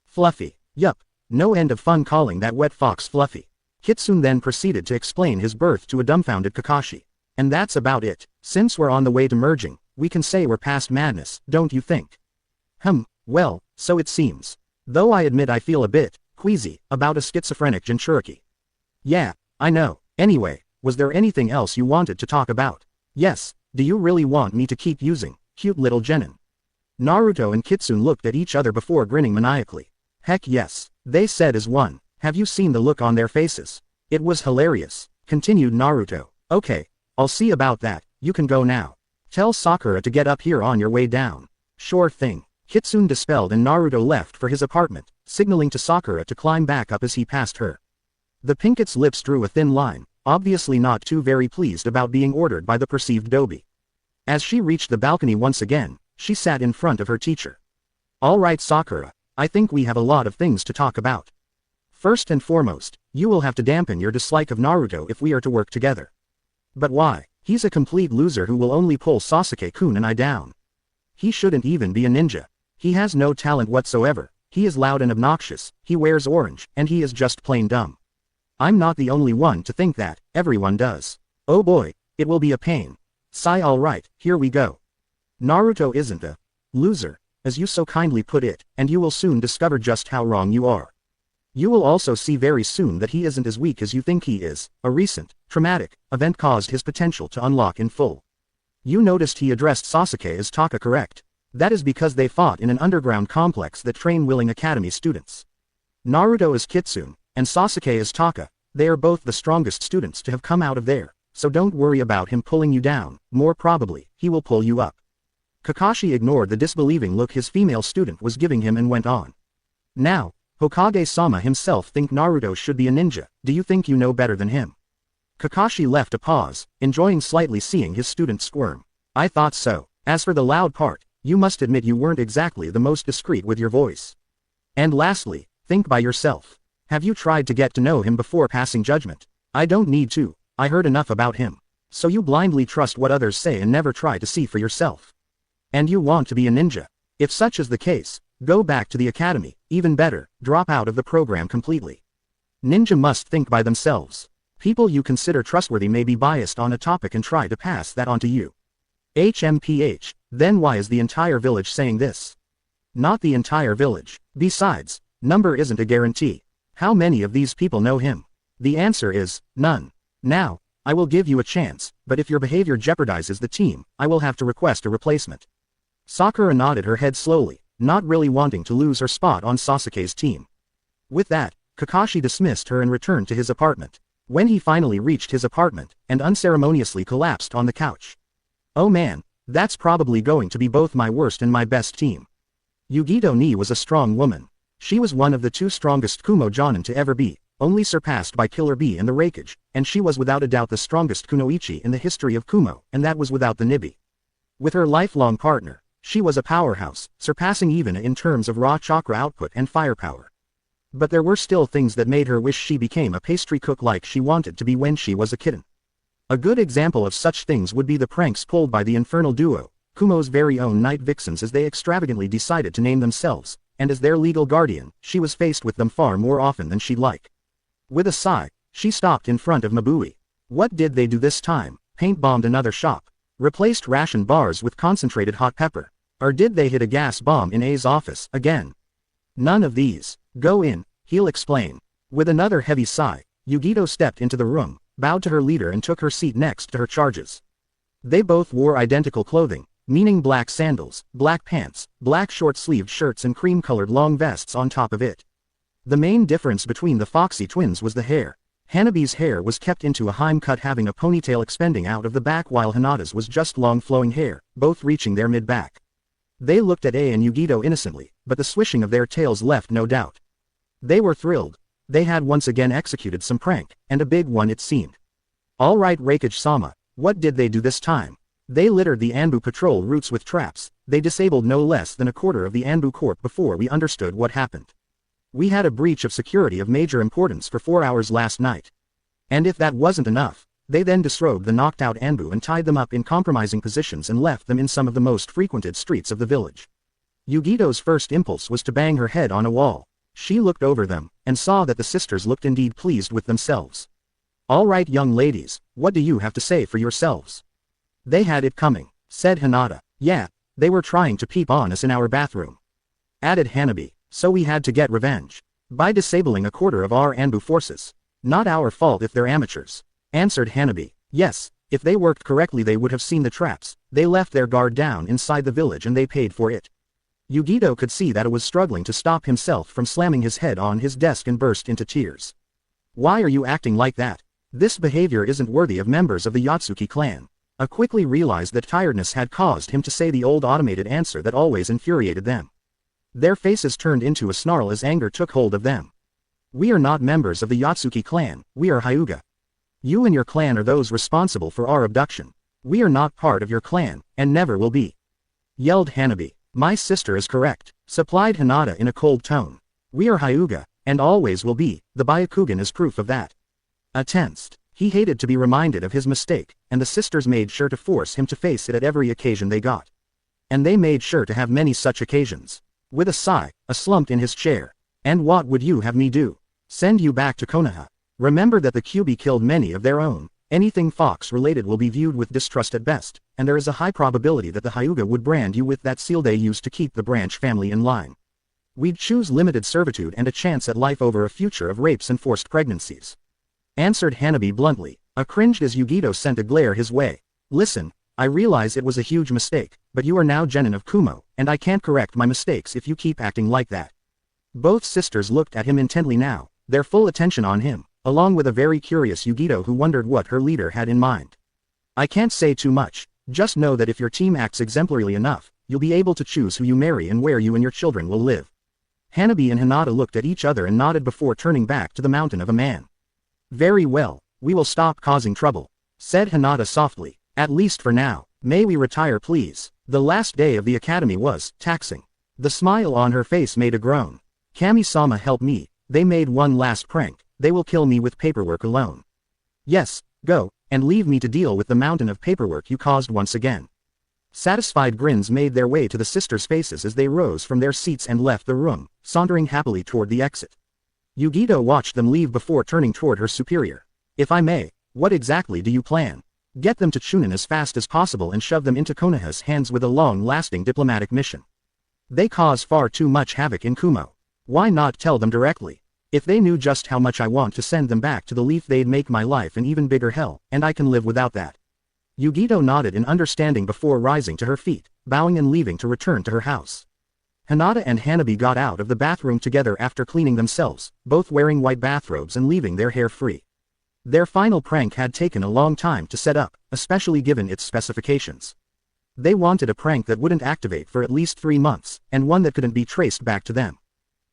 Fluffy, yup, no end of fun calling that wet fox Fluffy. Kitsune then proceeded to explain his birth to a dumbfounded Kakashi. And that's about it. Since we're on the way to merging, we can say we're past madness, don't you think? Well, so it seems. Though I admit I feel a bit queasy about a schizophrenic Jinchūriki. Yeah, I know. Anyway, was there anything else you wanted to talk about? Yes, do you really want me to keep using cute little Genin? Naruto and Kitsune looked at each other before grinning maniacally. Heck yes, they said as one. Have you seen the look on their faces? It was hilarious, continued Naruto. Okay, I'll see about that, you can go now. Tell Sakura to get up here on your way down. Sure thing. Kitsune dispelled and Naruto left for his apartment, signaling to Sakura to climb back up as he passed her. The pinket's lips drew a thin line, obviously not too very pleased about being ordered by the perceived doby. As she reached the balcony once again, she sat in front of her teacher. Alright Sakura, I think we have a lot of things to talk about. First and foremost, you will have to dampen your dislike of Naruto if we are to work together. But why? He's a complete loser who will only pull Sasuke-kun and I down. He shouldn't even be a ninja. He has no talent whatsoever, he is loud and obnoxious, he wears orange, and he is just plain dumb. I'm not the only one to think that, everyone does. Oh boy, it will be a pain. Sigh alright, here we go. Naruto isn't a loser, as you so kindly put it, and you will soon discover just how wrong you are. You will also see very soon that he isn't as weak as you think he is. A recent, traumatic, event caused his potential to unlock in full. You noticed he addressed Sasuke as Taka, correct? That is because they fought in an underground complex that train willing academy students. Naruto is Kitsune, and Sasuke is Taka. They are both the strongest students to have come out of there, so don't worry about him pulling you down, more probably, he will pull you up. Kakashi ignored the disbelieving look his female student was giving him and went on. Now, Hokage-sama himself think Naruto should be a ninja, do you think you know better than him? Kakashi left a pause, enjoying slightly seeing his student squirm. I thought so. As for the loud part, you must admit you weren't exactly the most discreet with your voice. And lastly, think by yourself. Have you tried to get to know him before passing judgment? I don't need to, I heard enough about him. So you blindly trust what others say and never try to see for yourself. And you want to be a ninja. If such is the case, go back to the academy, even better, drop out of the program completely. Ninja must think by themselves. People you consider trustworthy may be biased on a topic and try to pass that on to you. HMPH, then why is the entire village saying this? Not the entire village. Besides, number isn't a guarantee. How many of these people know him? The answer is, none. Now, I will give you a chance, but if your behavior jeopardizes the team, I will have to request a replacement. Sakura nodded her head slowly, not really wanting to lose her spot on Sasuke's team. With that, Kakashi dismissed her and returned to his apartment. When he finally reached his apartment, and unceremoniously collapsed on the couch. Oh man, that's probably going to be both my worst and my best team. Yugito Ni was a strong woman. She was one of the 2 strongest Kumo Jonin to ever be, only surpassed by Killer Bee in the Raikage, and she was without a doubt the strongest kunoichi in the history of Kumo, and that was without the Nibi. With her lifelong partner, she was a powerhouse, surpassing even in terms of raw chakra output and firepower. But there were still things that made her wish she became a pastry cook like she wanted to be when she was a kitten. A good example of such things would be the pranks pulled by the infernal duo, Kumo's very own night vixens, as they extravagantly decided to name themselves, and as their legal guardian, she was faced with them far more often than she'd like. With a sigh, she stopped in front of Mabui. What did they do this time? Paint-bombed another shop? Replaced ration bars with concentrated hot pepper? Or did they hit a gas bomb in A's office, again? None of these. Go in, he'll explain. With another heavy sigh, Yugito stepped into the room, bowed to her leader and took her seat next to her charges. They both wore identical clothing, meaning black sandals, black pants, black short-sleeved shirts and cream-colored long vests on top of it. The main difference between the Foxy twins was the hair. Hanabi's hair was kept into a Heim cut, having a ponytail extending out of the back, while Hinata's was just long flowing hair, both reaching their mid-back. They looked at A and Yugito innocently, but the swishing of their tails left no doubt. They were thrilled. They had once again executed some prank, and a big one it seemed. Alright Raikage-sama, what did they do this time? They littered the Anbu patrol routes with traps. They disabled no less than a quarter of the Anbu Corp before we understood what happened. We had a breach of security of major importance for 4 hours last night. And if that wasn't enough, they then disrobed the knocked out Anbu and tied them up in compromising positions and left them in some of the most frequented streets of the village. Yugito's first impulse was to bang her head on a wall. She looked over them, and saw that the sisters looked indeed pleased with themselves. Alright young ladies, what do you have to say for yourselves? They had it coming, said Hinata. Yeah, they were trying to peep on us in our bathroom. Added Hanabi, so we had to get revenge. By disabling a quarter of our Anbu forces. Not our fault if they're amateurs. Answered Hanabi. Yes, if they worked correctly they would have seen the traps. They left their guard down inside the village and they paid for it. Yugito could see that it was struggling to stop himself from slamming his head on his desk and burst into tears. Why are you acting like that? This behavior isn't worthy of members of the Yotsuki clan. I quickly realized that tiredness had caused him to say the old automated answer that always infuriated them. Their faces turned into a snarl as anger took hold of them. We are not members of the Yotsuki clan, we are Hyuga. You and your clan are those responsible for our abduction. We are not part of your clan, and never will be. Yelled Hanabi. My sister is correct, supplied Hinata in a cold tone. We are Hyuga, and always will be, the Byakugan is proof of that. Tensed. He hated to be reminded of his mistake, and the sisters made sure to force him to face it at every occasion they got. And they made sure to have many such occasions. With a sigh, slumped in his chair. And what would you have me do? Send you back to Konoha. Remember that the Kyuubi killed many of their own. Anything Fox-related will be viewed with distrust at best, and there is a high probability that the Hyuga would brand you with that seal they used to keep the branch family in line. We'd choose limited servitude and a chance at life over a future of rapes and forced pregnancies. Answered Hanabi bluntly. Cringed as Yugito sent a glare his way. Listen, I realize it was a huge mistake, but you are now genin of Kumo, and I can't correct my mistakes if you keep acting like that. Both sisters looked at him intently now, their full attention on him, along with a very curious Yugito who wondered what her leader had in mind. I can't say too much, just know that if your team acts exemplarily enough, you'll be able to choose who you marry and where you and your children will live. Hanabi and Hinata looked at each other and nodded before turning back to the mountain of a man. Very well, we will stop causing trouble, said Hinata softly, at least for now. May we retire please? The last day of the academy was taxing. The smile on her face made a groan. Kami-sama help me, they made one last prank, they will kill me with paperwork alone. Yes, go, and leave me to deal with the mountain of paperwork you caused once again." Satisfied grins made their way to the sisters' faces as they rose from their seats and left the room, sauntering happily toward the exit. Yugito watched them leave before turning toward her superior. "If I may, what exactly do you plan? Get them to Chunin as fast as possible and shove them into Konoha's hands with a long-lasting diplomatic mission. They cause far too much havoc in Kumo. Why not tell them directly? If they knew just how much I want to send them back to the Leaf, they'd make my life an even bigger hell, and I can live without that." Yugito nodded in understanding before rising to her feet, bowing and leaving to return to her house. Hinata and Hanabi got out of the bathroom together after cleaning themselves, both wearing white bathrobes and leaving their hair free. Their final prank had taken a long time to set up, especially given its specifications. They wanted a prank that wouldn't activate for at least 3 months, and one that couldn't be traced back to them.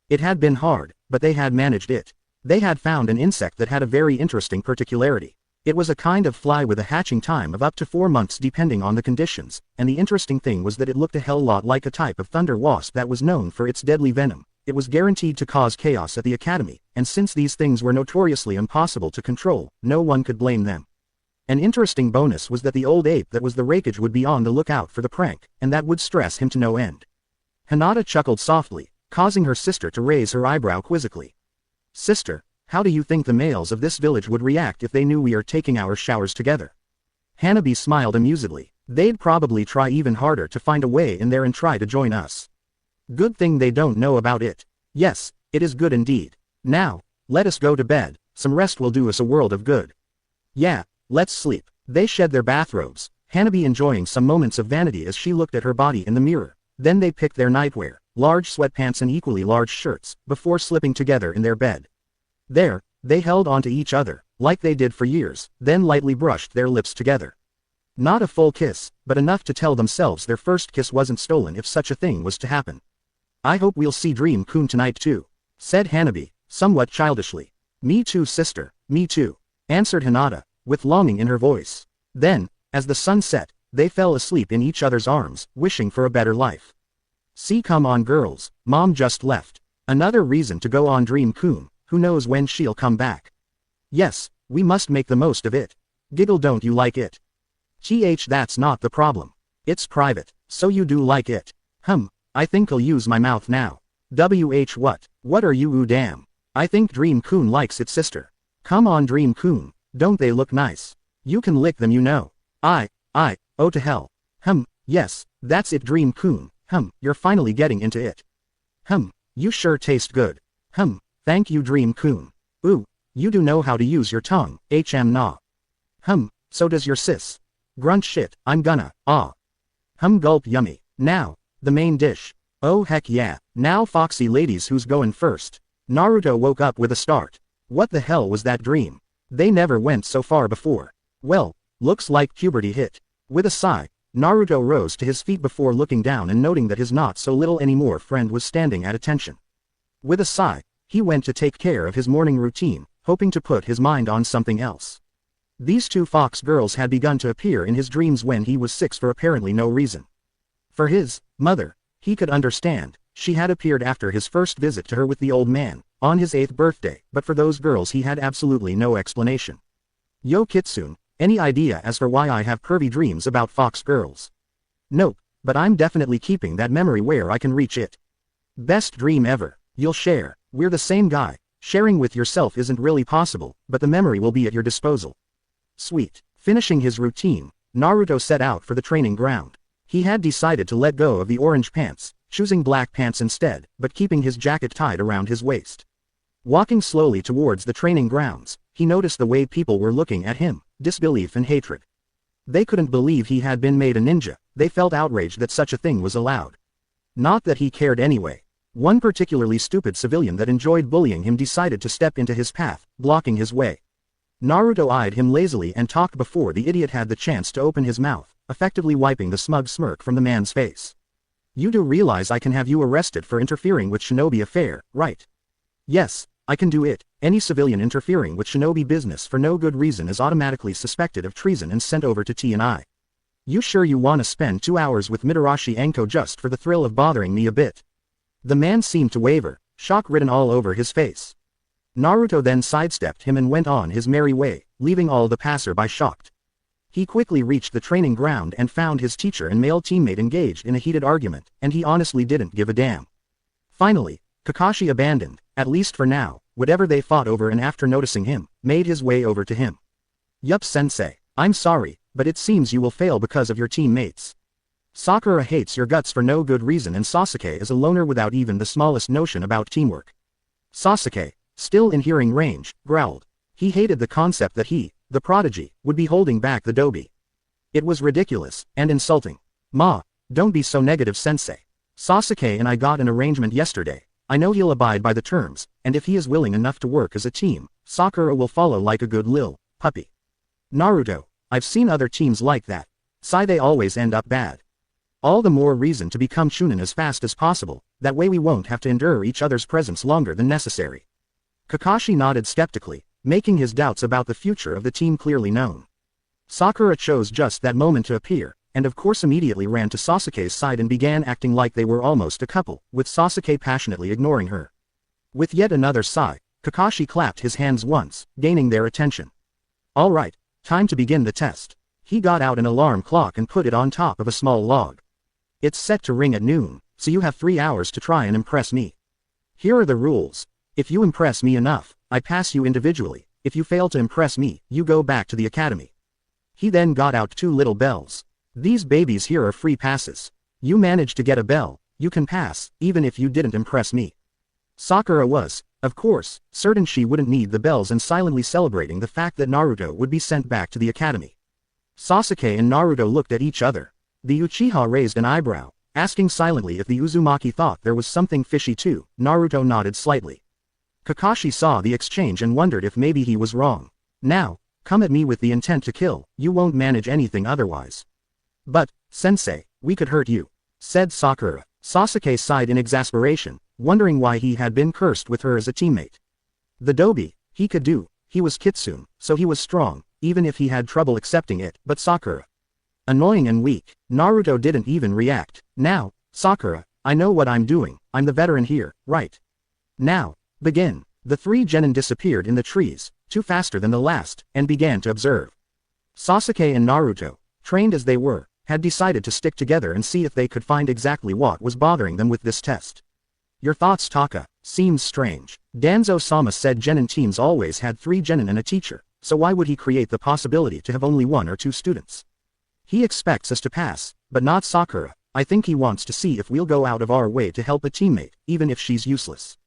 It had been hard, but they had managed it. They had found an insect that had a very interesting particularity. It was a kind of fly with a hatching time of up to 4 months depending on the conditions, and the interesting thing was that it looked a hell lot like a type of thunder wasp that was known for its deadly venom. It was guaranteed to cause chaos at the academy, and since these things were notoriously impossible to control, no one could blame them. An interesting bonus was that the old ape that was the Rakage would be on the lookout for the prank, and that would stress him to no end. Hinata chuckled softly, causing her sister to raise her eyebrow quizzically. "Sister, how do you think the males of this village would react if they knew we are taking our showers together?" Hanabi smiled amusedly. "They'd probably try even harder to find a way in there and try to join us. Good thing they don't know about it. Yes, it is good indeed. Now, let us go to bed, some rest will do us a world of good." "Yeah, let's sleep." They shed their bathrobes, Hanabi enjoying some moments of vanity as she looked at her body in the mirror. Then they picked their nightwear, large sweatpants and equally large shirts, before slipping together in their bed. There, they held onto each other, like they did for years, then lightly brushed their lips together. Not a full kiss, but enough to tell themselves their first kiss wasn't stolen if such a thing was to happen. "I hope we'll see Dream-kun tonight too," said Hanabi, somewhat childishly. "Me too, sister, me too," answered Hinata, with longing in her voice. Then, as the sun set, they fell asleep in each other's arms, wishing for a better life. "See, come on girls, Mom just left. Another reason to go on Dream-kun, who knows when she'll come back." "Yes, we must make the most of it. Giggle, don't you like it?" That's not the problem. It's private, so you do like it." I think I'll use my mouth now." What are you? Ooh damn. I think Dream-kun likes it, sister. Come on Dream-kun, don't they look nice? You can lick them, you know. Oh to hell. Yes, that's it Dream-kun, you're finally getting into it. You sure taste good. Thank you Dream-kun. Ooh, you do know how to use your tongue, nah. So does your sis. Grunt shit, I'm gonna, gulp yummy. Now, the main dish. Oh heck yeah, now foxy ladies, who's going first? Naruto woke up with a start. What the hell was that dream? They never went so far before. Well, looks like puberty hit. With a sigh, Naruto rose to his feet before looking down and noting that his not so little anymore friend was standing at attention. With a sigh, he went to take care of his morning routine, hoping to put his mind on something else. These two fox girls had begun to appear in his dreams when he was 6 for apparently no reason. For his mother, he could understand. She had appeared after his first visit to her with the old man, on his 8th birthday, but for those girls he had absolutely no explanation. Yo Kitsune, any idea as for why I have pervy dreams about fox girls? Nope, but I'm definitely keeping that memory where I can reach it. Best dream ever. You'll share. We're the same guy. Sharing with yourself isn't really possible, but the memory will be at your disposal. Sweet. Finishing his routine, Naruto set out for the training ground. He had decided to let go of the orange pants, choosing black pants instead, but keeping his jacket tied around his waist. Walking slowly towards the training grounds, he noticed the way people were looking at him, disbelief and hatred. They couldn't believe he had been made a ninja, they felt outraged that such a thing was allowed. Not that he cared anyway. One particularly stupid civilian that enjoyed bullying him decided to step into his path, blocking his way. Naruto eyed him lazily and talked before the idiot had the chance to open his mouth, effectively wiping the smug smirk from the man's face. You do realize I can have you arrested for interfering with shinobi affair, right? Yes, I can do it. Any civilian interfering with shinobi business for no good reason is automatically suspected of treason and sent over to T&I. You sure you want to spend 2 hours with Mitarashi Enko just for the thrill of bothering me a bit? The man seemed to waver, shock written all over his face. Naruto then sidestepped him and went on his merry way, leaving all the passer-by shocked. He quickly reached the training ground and found his teacher and male teammate engaged in a heated argument, and he honestly didn't give a damn. Finally, Kakashi abandoned, at least for now, whatever they fought over, and after noticing him, made his way over to him. "Yup, sensei, I'm sorry, but it seems you will fail because of your teammates. Sakura hates your guts for no good reason, and Sasuke is a loner without even the smallest notion about teamwork." Sasuke, still in hearing range, growled. He hated the concept that he, the prodigy, would be holding back the dobi. It was ridiculous, and insulting. "Ma, don't be so negative, sensei. Sasuke and I got an arrangement yesterday. I know he'll abide by the terms, and if he is willing enough to work as a team, Sakura will follow like a good lil puppy. Naruto, I've seen other teams like that. They always end up bad. All the more reason to become Chunin as fast as possible, that way we won't have to endure each other's presence longer than necessary." Kakashi nodded skeptically, making his doubts about the future of the team clearly known. Sakura chose just that moment to appear, and of course immediately ran to Sasuke's side and began acting like they were almost a couple, with Sasuke passionately ignoring her. With yet another sigh, Kakashi clapped his hands once, gaining their attention. "All right, time to begin the test." He got out an alarm clock and put it on top of a small log. "It's set to ring at noon, so you have 3 hours to try and impress me. Here are the rules. If you impress me enough, I pass you individually. If you fail to impress me, you go back to the academy." He then got out 2 little bells. "These babies here are free passes. You manage to get a bell, you can pass, even if you didn't impress me." Sakura was, of course, certain she wouldn't need the bells and silently celebrating the fact that Naruto would be sent back to the academy. Sasuke and Naruto looked at each other. The Uchiha raised an eyebrow, asking silently if the Uzumaki thought there was something fishy too. Naruto nodded slightly. Kakashi saw the exchange and wondered if maybe he was wrong. "Now, come at me with the intent to kill, you won't manage anything otherwise." "But, sensei, we could hurt you," said Sakura. Sasuke sighed in exasperation, wondering why he had been cursed with her as a teammate. The dobi, he could do, he was Kitsune, so he was strong, even if he had trouble accepting it, but Sakura. Annoying and weak. Naruto didn't even react. "Now, Sakura, I know what I'm doing, I'm the veteran here, right? Now, begin." The 3 genin disappeared in the trees, 2 faster than the last, and began to observe. Sasuke and Naruto, trained as they were, had decided to stick together and see if they could find exactly what was bothering them with this test. "Your thoughts, Taka? Seems strange. Danzo-sama said genin teams always had 3 genin and a teacher, so why would he create the possibility to have only 1 or 2 students? He expects us to pass, but not Sakura. I think he wants to see if we'll go out of our way to help a teammate, even if she's useless.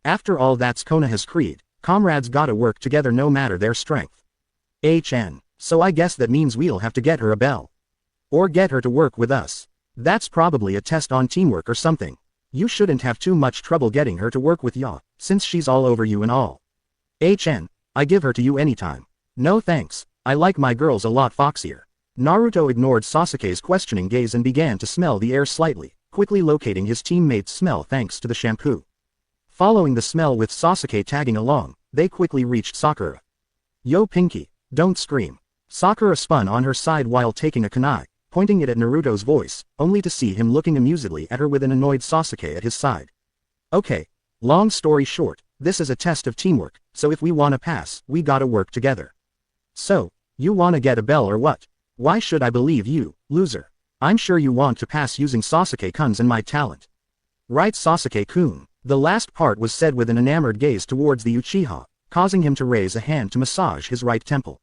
After all, that's Konoha's creed, comrades gotta work together no matter their strength. So I guess that means we'll have to get her a bell. Or get her to work with us. That's probably a test on teamwork or something. You shouldn't have too much trouble getting her to work with ya, since she's all over you and all. I give her to you anytime. No thanks, I like my girls a lot foxier." Naruto ignored Sasuke's questioning gaze and began to smell the air slightly, quickly locating his teammate's smell thanks to the shampoo. Following the smell with Sasuke tagging along, they quickly reached Sakura. "Yo Pinky, don't scream." Sakura spun on her side while taking a kunai, pointing it at Naruto's voice, only to see him looking amusedly at her with an annoyed Sasuke at his side. "Okay, long story short, this is a test of teamwork, so if we wanna pass, we gotta work together. So, you wanna get a bell or what? Why should I believe you, loser? I'm sure you want to pass using Sasuke-kun's and my talent. Right, Sasuke-kun?" The last part was said with an enamored gaze towards the Uchiha, causing him to raise a hand to massage his right temple.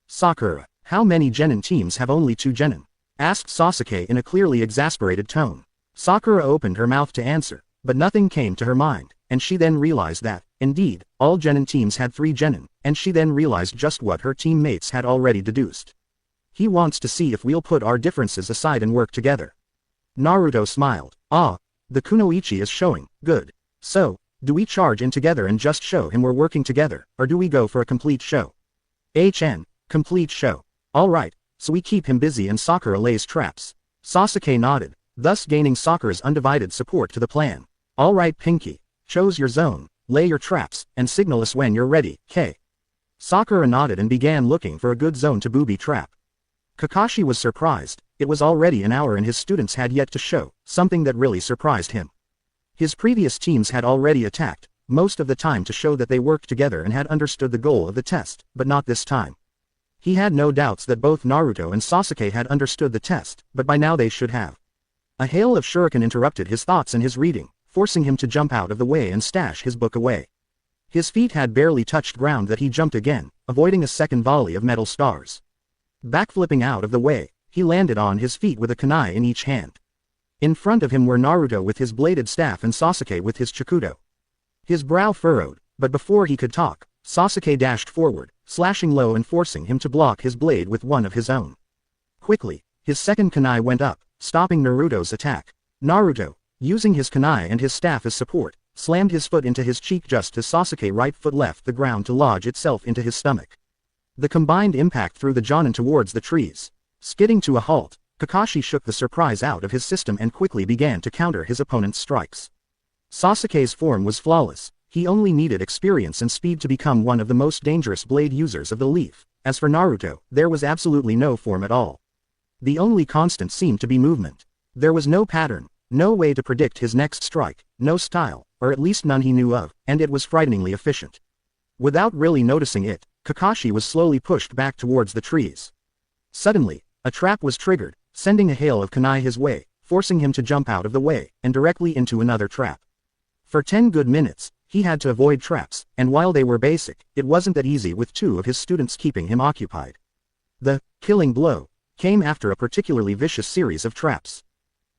"Sakura, how many genin teams have only 2 genin?" asked Sasuke in a clearly exasperated tone. Sakura opened her mouth to answer, but nothing came to her mind, and she then realized that, indeed, all genin teams had 3 genin, and she then realized just what her teammates had already deduced. "He wants to see if we'll put our differences aside and work together." Naruto smiled. "Ah, the kunoichi is showing, good. So, do we charge in together and just show him we're working together, or do we go for a complete show?" Complete show. Alright, so we keep him busy and Sakura lays traps. Sasuke nodded, thus gaining Sakura's undivided support to the plan. "Alright Pinky, choose your zone, lay your traps, and signal us when you're ready, K." Sakura nodded and began looking for a good zone to booby trap. Kakashi was surprised. It was already an hour and his students had yet to show, something that really surprised him. His previous teams had already attacked, most of the time to show that they worked together and had understood the goal of the test, but not this time. He had no doubts that both Naruto and Sasuke had understood the test, but by now they should have. A hail of shuriken interrupted his thoughts and his reading, forcing him to jump out of the way and stash his book away. His feet had barely touched ground that he jumped again, avoiding a second volley of metal stars. Backflipping out of the way, he landed on his feet with a kunai in each hand. In front of him were Naruto with his bladed staff and Sasuke with his chikudo. His brow furrowed, but before he could talk, Sasuke dashed forward, slashing low and forcing him to block his blade with one of his own. Quickly, his second kunai went up, stopping Naruto's attack. Naruto, using his kunai and his staff as support, slammed his foot into his cheek just as Sasuke's right foot left the ground to lodge itself into his stomach. The combined impact threw the Jonin towards the trees. Skidding to a halt, Kakashi shook the surprise out of his system and quickly began to counter his opponent's strikes. Sasuke's form was flawless. He only needed experience and speed to become one of the most dangerous blade users of the leaf. As for Naruto, there was absolutely no form at all. The only constant seemed to be movement. There was no pattern, no way to predict his next strike, no style, or at least none he knew of, and it was frighteningly efficient. Without really noticing it, Kakashi was slowly pushed back towards the trees. Suddenly, a trap was triggered, sending a hail of kunai his way, forcing him to jump out of the way, and directly into another trap. For 10 good minutes, he had to avoid traps, and while they were basic, it wasn't that easy with two of his students keeping him occupied. The killing blow came after a particularly vicious series of traps.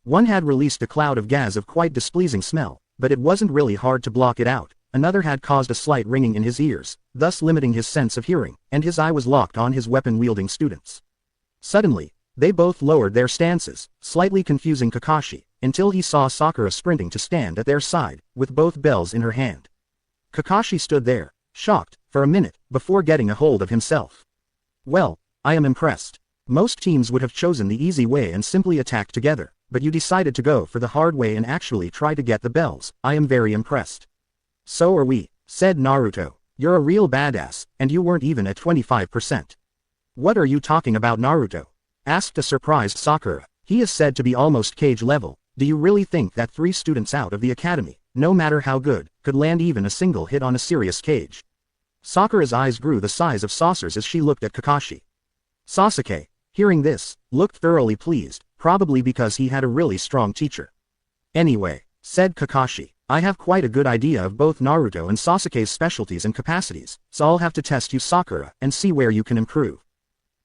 One had released a cloud of gas of quite displeasing smell, but it wasn't really hard to block it out. Another had caused a slight ringing in his ears, thus limiting his sense of hearing, and his eye was locked on his weapon-wielding students. Suddenly, they both lowered their stances, slightly confusing Kakashi, until he saw Sakura sprinting to stand at their side, with both bells in her hand. Kakashi stood there, shocked, for a minute, before getting a hold of himself. Well, I am impressed. Most teams would have chosen the easy way and simply attacked together, but you decided to go for the hard way and actually try to get the bells. I am very impressed. So are we, said Naruto. You're a real badass, and you weren't even at 25%. What are you talking about, Naruto? Asked a surprised Sakura. He is said to be almost cage level. Do you really think that 3 students out of the academy, no matter how good, could land even a single hit on a serious cage? Sakura's eyes grew the size of saucers as she looked at Kakashi. Sasuke, hearing this, looked thoroughly pleased, probably because he had a really strong teacher. Anyway, said Kakashi, I have quite a good idea of both Naruto and Sasuke's specialties and capacities, so I'll have to test you, Sakura, and see where you can improve.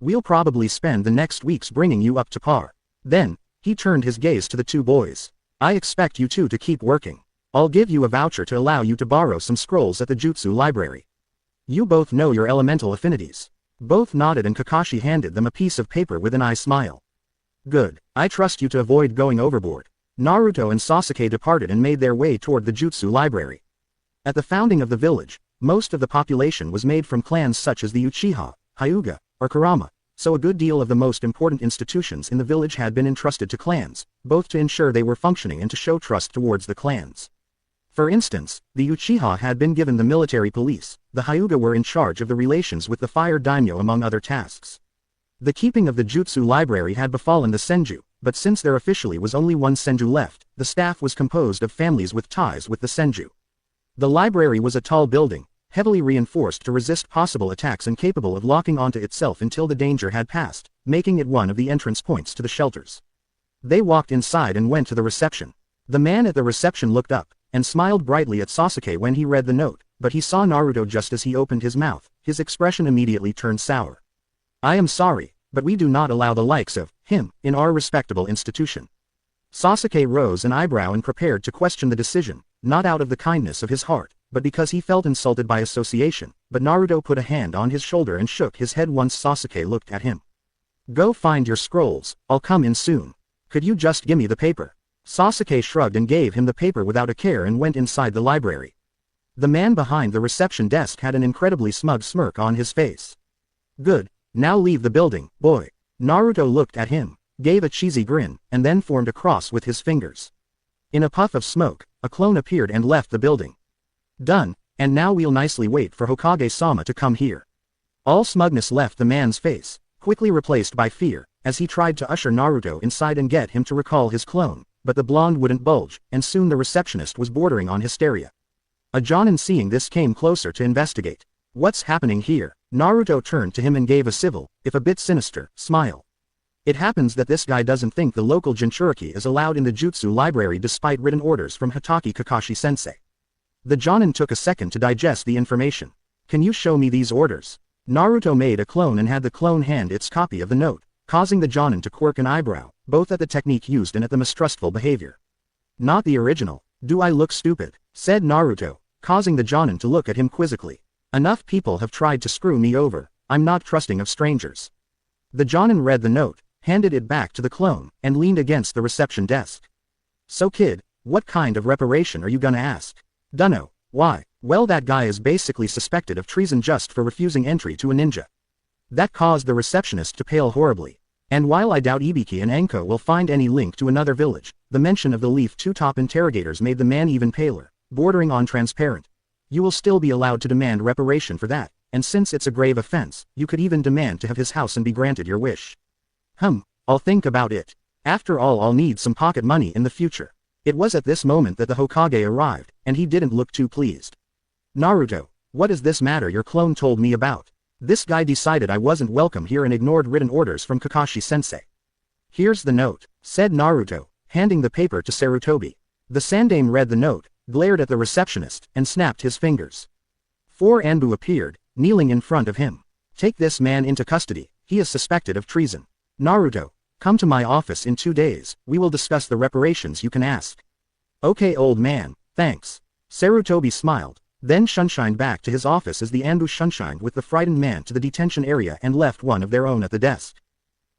We'll probably spend the next weeks bringing you up to par. Then, he turned his gaze to the 2 boys. I expect you two to keep working. I'll give you a voucher to allow you to borrow some scrolls at the Jutsu library. You both know your elemental affinities. Both nodded and Kakashi handed them a piece of paper with an eye smile. Good, I trust you to avoid going overboard. Naruto and Sasuke departed and made their way toward the Jutsu library. At the founding of the village, most of the population was made from clans such as the Uchiha, Hyuga, or Kurama, so a good deal of the most important institutions in the village had been entrusted to clans, both to ensure they were functioning and to show trust towards the clans. For instance, the Uchiha had been given the military police, the Hyuga were in charge of the relations with the fire daimyo among other tasks. The keeping of the Jutsu library had befallen the Senju, but since there officially was only one Senju left, the staff was composed of families with ties with the Senju. The library was a tall building, heavily reinforced to resist possible attacks and capable of locking onto itself until the danger had passed, making it one of the entrance points to the shelters. They walked inside and went to the reception. The man at the reception looked up, and smiled brightly at Sasuke when he read the note, but he saw Naruto just as he opened his mouth. His expression immediately turned sour. I am sorry, but we do not allow the likes of him in our respectable institution. Sasuke rose an eyebrow and prepared to question the decision, not out of the kindness of his heart, but because he felt insulted by association, but Naruto put a hand on his shoulder and shook his head once Sasuke looked at him. Go find your scrolls, I'll come in soon. Could you just gimme the paper? Sasuke shrugged and gave him the paper without a care and went inside the library. The man behind the reception desk had an incredibly smug smirk on his face. Good, now leave the building, boy. Naruto looked at him, gave a cheesy grin, and then formed a cross with his fingers. In a puff of smoke, a clone appeared and left the building. Done, and now we'll nicely wait for Hokage-sama to come here. All smugness left the man's face, quickly replaced by fear, as he tried to usher Naruto inside and get him to recall his clone, but the blonde wouldn't budge, and soon the receptionist was bordering on hysteria. A Jonin seeing this came closer to investigate. What's happening here? Naruto turned to him and gave a civil, if a bit sinister, smile. It happens that this guy doesn't think the local Jinchūriki is allowed in the jutsu library despite written orders from Hatake Kakashi-sensei. The Jonin took a second to digest the information. Can you show me these orders? Naruto made a clone and had the clone hand its copy of the note, causing the Jonin to quirk an eyebrow, both at the technique used and at the mistrustful behavior. Not the original. Do I look stupid? Said Naruto, causing the Jonin to look at him quizzically. Enough people have tried to screw me over, I'm not trusting of strangers. The Jonin read the note, handed it back to the clone, and leaned against the reception desk. So kid, what kind of reparation are you gonna ask? Dunno. Why? Well, that guy is basically suspected of treason just for refusing entry to a ninja. That caused the receptionist to pale horribly. And while I doubt Ibiki and Enko will find any link to another village, the mention of the Leaf Two top interrogators made the man even paler, bordering on transparent. You will still be allowed to demand reparation for that, and since it's a grave offense, you could even demand to have his house and be granted your wish. I'll think about it. After all, I'll need some pocket money in the future. It was at this moment that the Hokage arrived, and he didn't look too pleased. Naruto, what is this matter your clone told me about? This guy decided I wasn't welcome here and ignored written orders from Kakashi-sensei. Here's the note, said Naruto, handing the paper to Sarutobi. The Sandaime read the note, glared at the receptionist, and snapped his fingers. 4 Anbu appeared, kneeling in front of him. Take this man into custody, he is suspected of treason. Naruto, come to my office in 2 days, we will discuss the reparations you can ask. Okay old man, thanks. Sarutobi smiled, then shunshined back to his office as the Anbu shunshined with the frightened man to the detention area and left one of their own at the desk.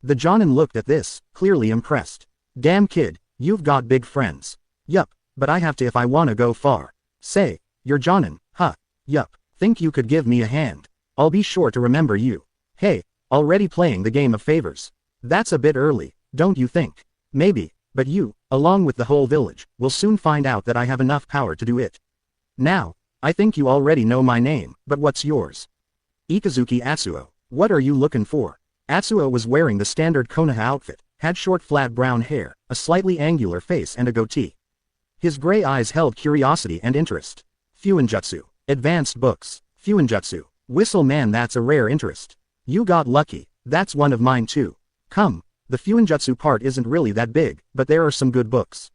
The Jonin looked at this, clearly impressed. Damn kid, you've got big friends. Yup, but I have to if I wanna go far. Say, you're Jonin, huh? Yup, think you could give me a hand? I'll be sure to remember you. Hey, already playing the game of favors. That's a bit early, don't you think? Maybe, but you, along with the whole village, will soon find out that I have enough power to do it. Now, I think you already know my name, but what's yours? Ikazuki Atsuo, what are you looking for? Atsuo was wearing the standard Konoha outfit, had short flat brown hair, a slightly angular face and a goatee. His gray eyes held curiosity and interest. Fuinjutsu, advanced books, Fuinjutsu, whistle man, that's a rare interest. You got lucky, that's one of mine too. Come, the Fuinjutsu part isn't really that big, but there are some good books.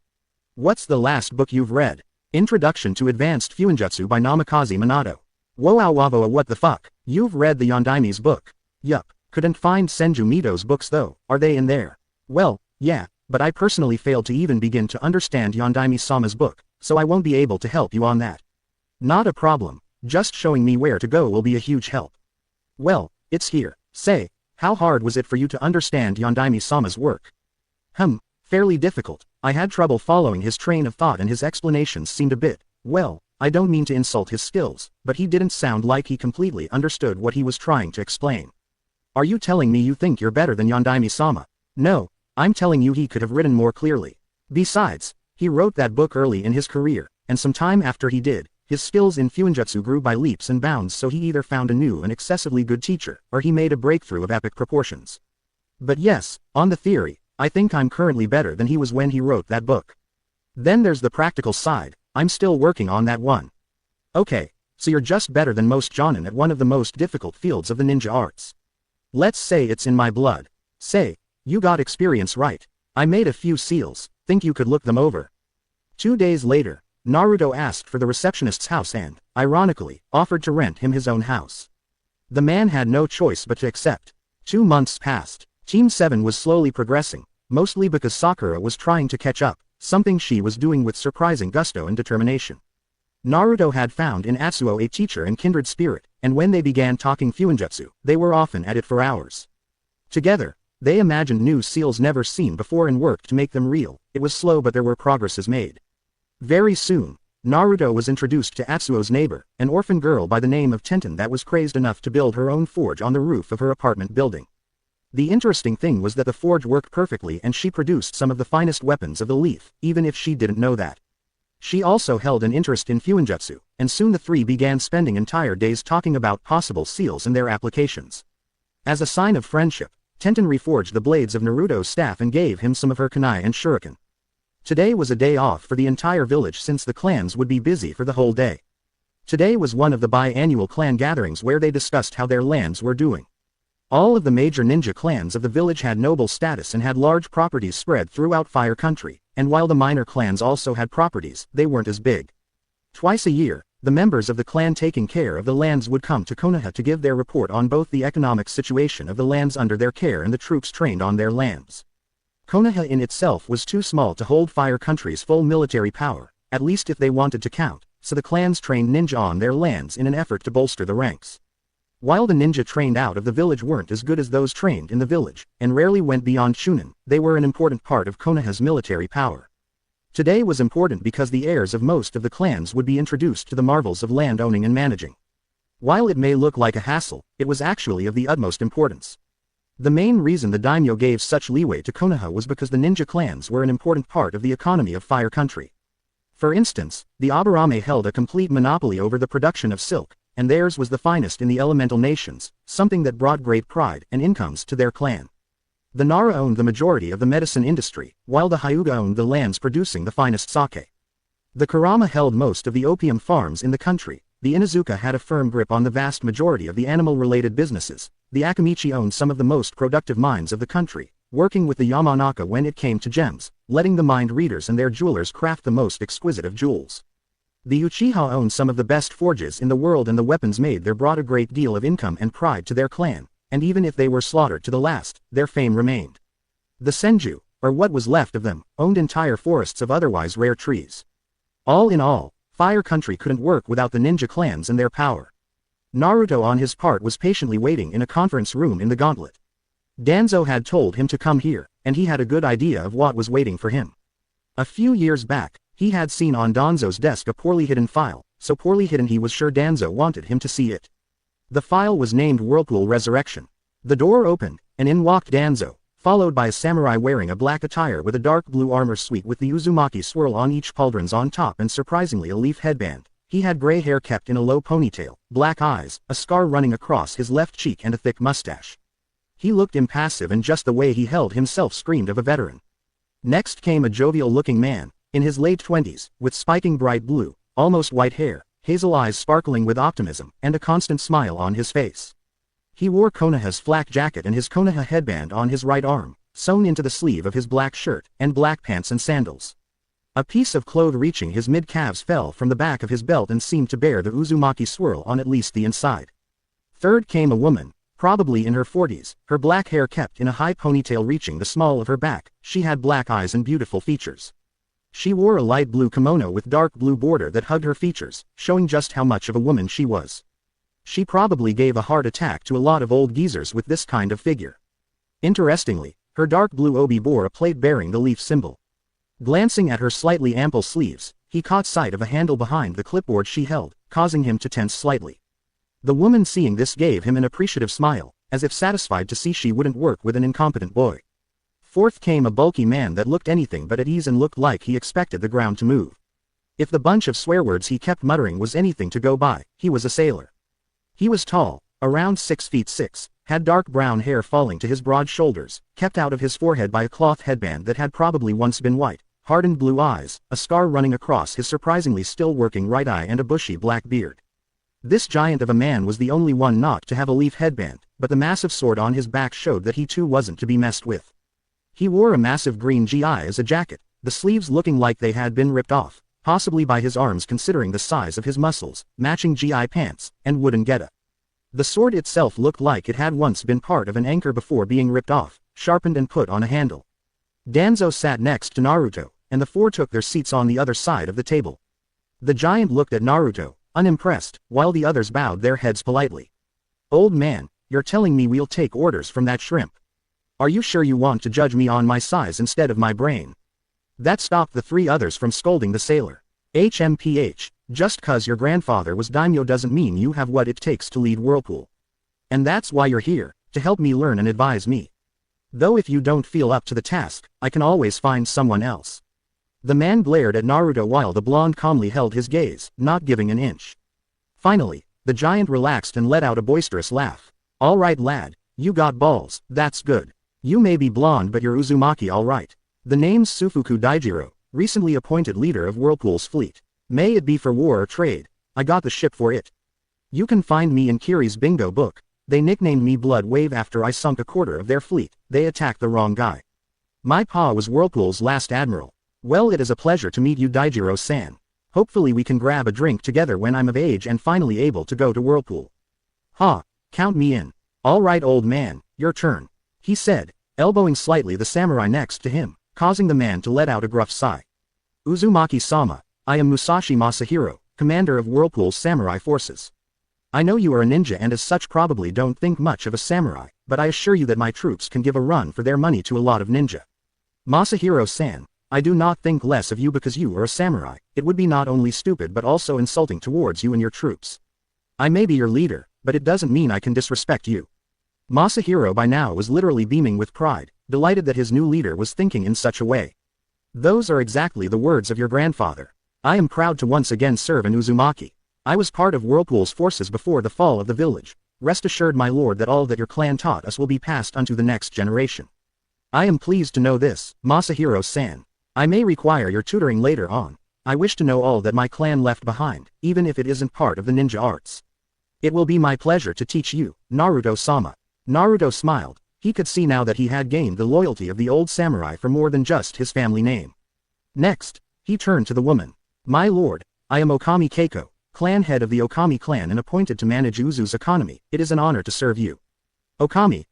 What's the last book you've read? Introduction to Advanced Fuinjutsu by Namikaze Minato. Whoa, what the fuck? You've read the Yondaime's book? Yup, couldn't find Senju Mito's books though, are they in there? Well, yeah, but I personally failed to even begin to understand Yondaime-sama's book, so I won't be able to help you on that. Not a problem, just showing me where to go will be a huge help. Well, it's here. Say, how hard was it for you to understand Yondaime-sama's work? Fairly difficult. I had trouble following his train of thought and his explanations seemed a bit, well, I don't mean to insult his skills, but he didn't sound like he completely understood what he was trying to explain. Are you telling me you think you're better than Yondaime-sama? No, I'm telling you he could have written more clearly. Besides, he wrote that book early in his career, and some time after he did, his skills in Fuinjutsu grew by leaps and bounds, so he either found a new and excessively good teacher, or he made a breakthrough of epic proportions. But yes, on the theory, I think I'm currently better than he was when he wrote that book. Then there's the practical side, I'm still working on that one. Okay, so you're just better than most jonin at one of the most difficult fields of the ninja arts. Let's say it's in my blood. Say, you got experience right. I made a few seals, think you could look them over. 2 days later, Naruto asked for the receptionist's house and, ironically, offered to rent him his own house. The man had no choice but to accept. 2 months passed. Team 7 was slowly progressing, mostly because Sakura was trying to catch up, something she was doing with surprising gusto and determination. Naruto had found in Atsuo a teacher and kindred spirit, and when they began talking Fuinjutsu, they were often at it for hours. Together, they imagined new seals never seen before and worked to make them real. It was slow but there were progresses made. Very soon, Naruto was introduced to Atsuo's neighbor, an orphan girl by the name of Tenten that was crazed enough to build her own forge on the roof of her apartment building. The interesting thing was that the forge worked perfectly and she produced some of the finest weapons of the Leaf, even if she didn't know that. She also held an interest in Fuinjutsu, and soon the three began spending entire days talking about possible seals and their applications. As a sign of friendship, Tenten reforged the blades of Naruto's staff and gave him some of her kunai and shuriken. Today was a day off for the entire village since the clans would be busy for the whole day. Today was one of the biannual clan gatherings where they discussed how their lands were doing. All of the major ninja clans of the village had noble status and had large properties spread throughout Fire Country, and while the minor clans also had properties, they weren't as big. Twice a year, the members of the clan taking care of the lands would come to Konoha to give their report on both the economic situation of the lands under their care and the troops trained on their lands. Konoha in itself was too small to hold Fire Country's full military power, at least if they wanted to count, so the clans trained ninja on their lands in an effort to bolster the ranks. While the ninja trained out of the village weren't as good as those trained in the village, and rarely went beyond Shunin, they were an important part of Konoha's military power. Today was important because the heirs of most of the clans would be introduced to the marvels of land owning and managing. While it may look like a hassle, it was actually of the utmost importance. The main reason the daimyo gave such leeway to Konoha was because the ninja clans were an important part of the economy of Fire Country. For instance, the Aburame held a complete monopoly over the production of silk, and theirs was the finest in the elemental nations, something that brought great pride and incomes to their clan. The Nara owned the majority of the medicine industry, while the Hyuga owned the lands producing the finest sake. The Kurama held most of the opium farms in the country, the Inuzuka had a firm grip on the vast majority of the animal-related businesses, the Akamichi owned some of the most productive mines of the country, working with the Yamanaka when it came to gems, letting the mind readers and their jewelers craft the most exquisite of jewels. The Uchiha owned some of the best forges in the world, and the weapons made there brought a great deal of income and pride to their clan, and even if they were slaughtered to the last, their fame remained. The Senju, or what was left of them, owned entire forests of otherwise rare trees. All in all, Fire Country couldn't work without the ninja clans and their power. Naruto on his part was patiently waiting in a conference room in the Gauntlet. Danzo had told him to come here, and he had a good idea of what was waiting for him. A few years back, he had seen on Danzo's desk a poorly hidden file, so poorly hidden he was sure Danzo wanted him to see it. The file was named Whirlpool Resurrection. The door opened, and in walked Danzo, followed by a samurai wearing a black attire with a dark blue armor suite with the Uzumaki swirl on each pauldrons on top and surprisingly a leaf headband. He had gray hair kept in a low ponytail, black eyes, a scar running across his left cheek and a thick mustache. He looked impassive, and just the way he held himself screamed of a veteran. Next came a jovial-looking man, in his late 20s, with spiking bright blue, almost white hair, hazel eyes sparkling with optimism, and a constant smile on his face. He wore Konoha's flak jacket and his Konoha headband on his right arm, sewn into the sleeve of his black shirt, and black pants and sandals. A piece of cloth reaching his mid-calves fell from the back of his belt and seemed to bear the Uzumaki swirl on at least the inside. Third came a woman, probably in her 40s, her black hair kept in a high ponytail reaching the small of her back. She had black eyes and beautiful features. She wore a light blue kimono with dark blue border that hugged her features, showing just how much of a woman she was. She probably gave a heart attack to a lot of old geezers with this kind of figure. Interestingly, her dark blue obi bore a plate bearing the leaf symbol. Glancing at her slightly ample sleeves, he caught sight of a handle behind the clipboard she held, causing him to tense slightly. The woman seeing this gave him an appreciative smile, as if satisfied to see she wouldn't work with an incompetent boy. Fourth came a bulky man that looked anything but at ease and looked like he expected the ground to move. If the bunch of swear words he kept muttering was anything to go by, he was a sailor. He was tall, around 6'6", had dark brown hair falling to his broad shoulders, kept out of his forehead by a cloth headband that had probably once been white, hardened blue eyes, a scar running across his surprisingly still working right eye, and a bushy black beard. This giant of a man was the only one not to have a leaf headband, but the massive sword on his back showed that he too wasn't to be messed with. He wore a massive green GI as a jacket, the sleeves looking like they had been ripped off, possibly by his arms considering the size of his muscles, matching GI pants, and wooden geta. The sword itself looked like it had once been part of an anchor before being ripped off, sharpened and put on a handle. Danzo sat next to Naruto, and the four took their seats on the other side of the table. The giant looked at Naruto, unimpressed, while the others bowed their heads politely. "Old man, you're telling me we'll take orders from that shrimp? Are you sure you want to judge me on my size instead of my brain?" That stopped the three others from scolding the sailor. "HMPH, just 'cause your grandfather was daimyo doesn't mean you have what it takes to lead Whirlpool. And that's why you're here, to help me learn and advise me. Though if you don't feel up to the task, I can always find someone else." The man glared at Naruto while the blonde calmly held his gaze, not giving an inch. Finally, the giant relaxed and let out a boisterous laugh. "All right lad, you got balls, that's good. You may be blonde but you're Uzumaki all right. The name's Sufuku Daijiro, recently appointed leader of Whirlpool's fleet. May it be for war or trade. I got the ship for it. You can find me in Kiri's bingo book. They nicknamed me Blood Wave after I sunk a quarter of their fleet. They attacked the wrong guy. My pa was Whirlpool's last admiral. Well, it is a pleasure to meet you, Daijiro-san. Hopefully we can grab a drink together when I'm of age and finally able to go to Whirlpool. Ha, count me in. All right, old man, your turn, he said, elbowing slightly the samurai next to him, causing the man to let out a gruff sigh. Uzumaki-sama, I am Musashi Masahiro, commander of Whirlpool's samurai forces. I know you are a ninja and as such probably don't think much of a samurai, but I assure you that my troops can give a run for their money to a lot of ninja. Masahiro-san, I do not think less of you because you are a samurai. It would be not only stupid but also insulting towards you and your troops. I may be your leader, but it doesn't mean I can disrespect you. Masahiro by now was literally beaming with pride, delighted that his new leader was thinking in such a way. Those are exactly the words of your grandfather. I am proud to once again serve in Uzumaki. I was part of Whirlpool's forces before the fall of the village. Rest assured, my lord, that all that your clan taught us will be passed unto the next generation. I am pleased to know this, Masahiro-san. I may require your tutoring later on. I wish to know all that my clan left behind, even if it isn't part of the ninja arts. It will be my pleasure to teach you, Naruto-sama. Naruto smiled. He could see now that he had gained the loyalty of the old samurai for more than just his family name. Next, he turned to the woman. My lord, I am Okami Keiko, clan head of the Okami clan and appointed to manage Uzu's economy. It is an honor to serve you. Okami,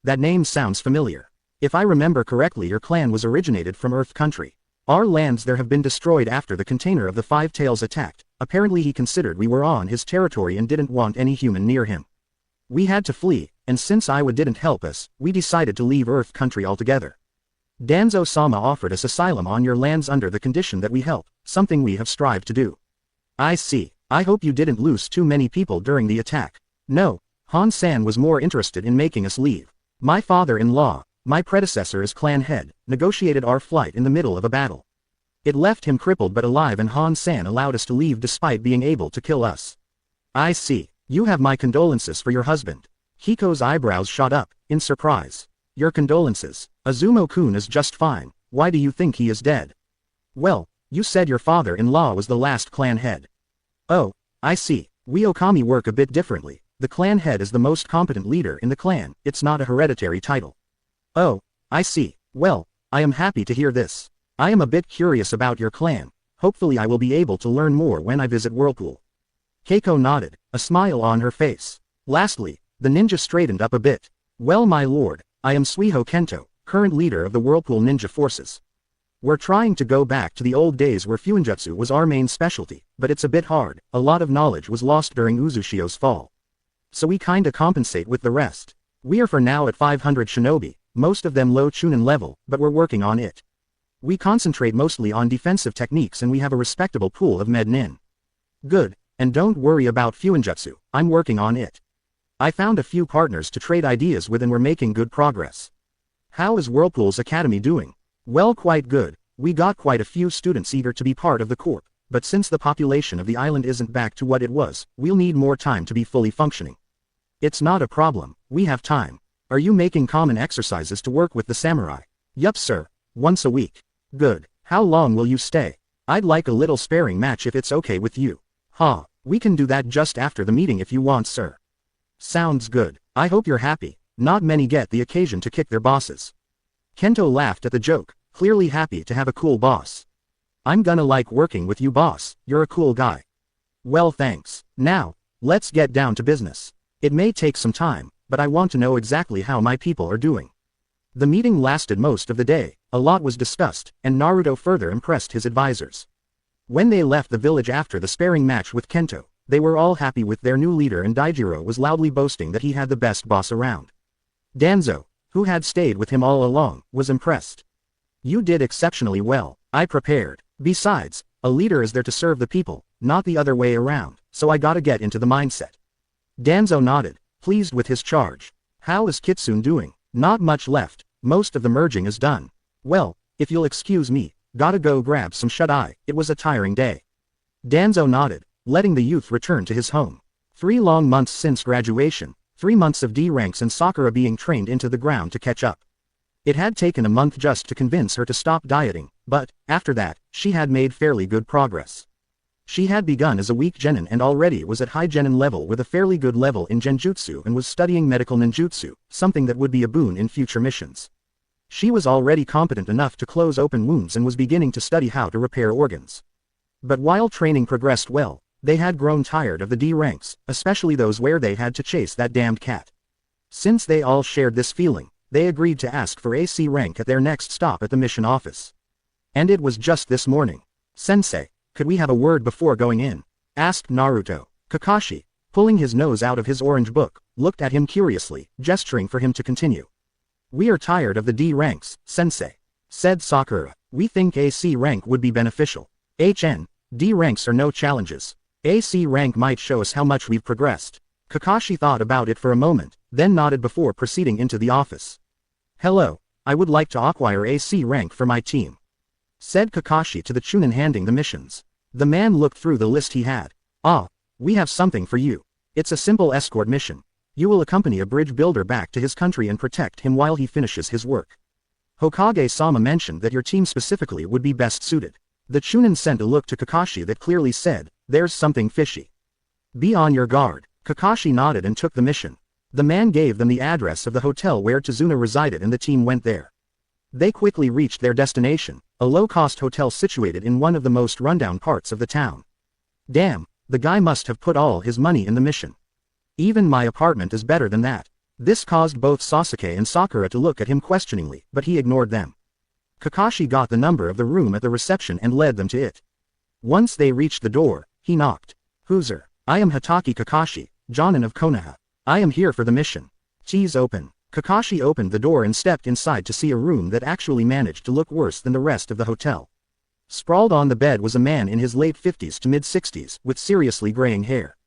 that name sounds familiar. If I remember correctly, your clan was originated from Earth Country. Our lands there have been destroyed after the container of the Five Tails attacked. Apparently he considered we were on his territory and didn't want any human near him. We had to flee, and since Iwa didn't help us, we decided to leave Earth Country altogether. Danzo-sama offered us asylum on your lands under the condition that we help, something we have strived to do. I see. I hope you didn't lose too many people during the attack. No, Han-san was more interested in making us leave. My father-in-law, my predecessor as clan head, negotiated our flight in the middle of a battle. It left him crippled but alive, and Han-san allowed us to leave despite being able to kill us. I see. You have my condolences for your husband. Hiko's eyebrows shot up, in surprise. Your condolences. Azumo-kun is just fine. Why do you think he is dead? Well, you said your father-in-law was the last clan head. Oh, I see. We Okami work a bit differently. The clan head is the most competent leader in the clan. It's not a hereditary title. Oh, I see. Well, I am happy to hear this. I am a bit curious about your clan. Hopefully I will be able to learn more when I visit Whirlpool. Keiko nodded, a smile on her face. Lastly, the ninja straightened up a bit. Well, my lord, I am Suiho Kento, current leader of the Whirlpool ninja forces. We're trying to go back to the old days where Fuinjutsu was our main specialty, but it's a bit hard. A lot of knowledge was lost during Uzushio's fall. So we kinda compensate with the rest. We are for now at 500 shinobi, most of them low chunin level, but we're working on it. We concentrate mostly on defensive techniques and we have a respectable pool of med nin. Good, and don't worry about Fuinjutsu, I'm working on it. I found a few partners to trade ideas with and we're making good progress. How is Whirlpool's academy doing? Well, quite good. We got quite a few students eager to be part of the corp, but since the population of the island isn't back to what it was, we'll need more time to be fully functioning. It's not a problem, we have time. Are you making common exercises to work with the samurai? Yup sir, once a week. Good. How long will you stay? I'd like a little sparring match if it's okay with you. Ha, we can do that just after the meeting if you want sir. Sounds good. I hope you're happy. Not many get the occasion to kick their bosses. Kento laughed at the joke, clearly happy to have a cool boss. I'm gonna like working with you boss, you're a cool guy. Well thanks. Now, let's get down to business. It may take some time, but I want to know exactly how my people are doing. The meeting lasted most of the day, a lot was discussed, and Naruto further impressed his advisors. When they left the village after the sparring match with Kento, they were all happy with their new leader and Daijiro was loudly boasting that he had the best boss around. Danzo, who had stayed with him all along, was impressed. You did exceptionally well, I prepared. Besides, a leader is there to serve the people, not the other way around, so I gotta get into the mindset. Danzo nodded, pleased with his charge. How is Kitsune doing? Not much left, most of the merging is done. Well, if you'll excuse me, gotta go grab some shut-eye, it was a tiring day. Danzo nodded, letting the youth return to his home. 3 long months since graduation, 3 months of D ranks and Sakura being trained into the ground to catch up. It had taken a month just to convince her to stop dieting, but, after that, she had made fairly good progress. She had begun as a weak genin and already was at high genin level with a fairly good level in genjutsu and was studying medical ninjutsu, something that would be a boon in future missions. She was already competent enough to close open wounds and was beginning to study how to repair organs. But while training progressed well, they had grown tired of the D ranks, especially those where they had to chase that damned cat. Since they all shared this feeling, they agreed to ask for AC rank at their next stop at the mission office. And it was just this morning. "Sensei, could we have a word before going in?" asked Naruto. Kakashi, pulling his nose out of his orange book, looked at him curiously, gesturing for him to continue. "We are tired of the D ranks, Sensei," said Sakura. "We think AC rank would be beneficial. D ranks are no challenges. AC rank might show us how much we've progressed." Kakashi thought about it for a moment, then nodded before proceeding into the office. "Hello, I would like to acquire AC rank for my team," said Kakashi to the Chunin handing the missions. The man looked through the list he had. "Ah, we have something for you. It's a simple escort mission. You will accompany a bridge builder back to his country and protect him while he finishes his work. Hokage-sama mentioned that your team specifically would be best suited." The Chunin sent a look to Kakashi that clearly said, "There's something fishy. Be on your guard." Kakashi nodded and took the mission. The man gave them the address of the hotel where Tazuna resided and the team went there. They quickly reached their destination, a low-cost hotel situated in one of the most rundown parts of the town. Damn, the guy must have put all his money in the mission. Even my apartment is better than that. This caused both Sasuke and Sakura to look at him questioningly, but he ignored them. Kakashi got the number of the room at the reception and led them to it. Once they reached the door, he knocked. "Who'ser? I am Hatake Kakashi, Jonin of Konoha. I am here for the mission. Please open." Kakashi opened the door and stepped inside to see a room that actually managed to look worse than the rest of the hotel. Sprawled on the bed was a man in his late 50s to mid-60s, with seriously graying hair.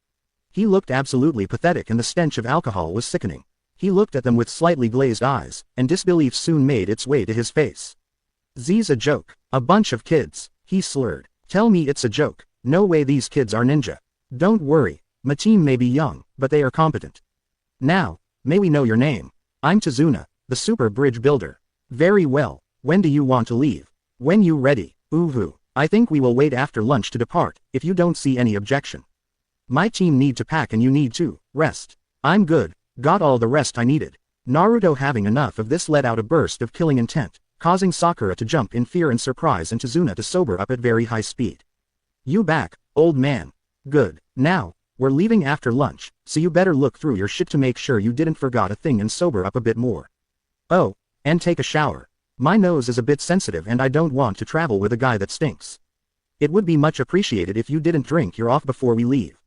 He looked absolutely pathetic and the stench of alcohol was sickening. He looked at them with slightly glazed eyes, and disbelief soon made its way to his face. "Z's a joke. A bunch of kids," he slurred. "Tell me it's a joke. No way these kids are ninja. Don't worry, my team may be young, but they are competent. Now, may we know your name?" "I'm Tazuna, the super bridge builder." "Very well, when do you want to leave?" "When you ready." "Uhu, I think we will wait after lunch to depart, if you don't see any objection. My team need to pack and you need to rest." "I'm good, got all the rest I needed." Naruto having enough of this let out a burst of killing intent, causing Sakura to jump in fear and surprise and Tazuna to sober up at very high speed. "You back, old man. Good. Now, we're leaving after lunch, so you better look through your shit to make sure you didn't forgot a thing and sober up a bit more. Oh, and take a shower. My nose is a bit sensitive and I don't want to travel with a guy that stinks. It would be much appreciated if you didn't drink your off before we leave.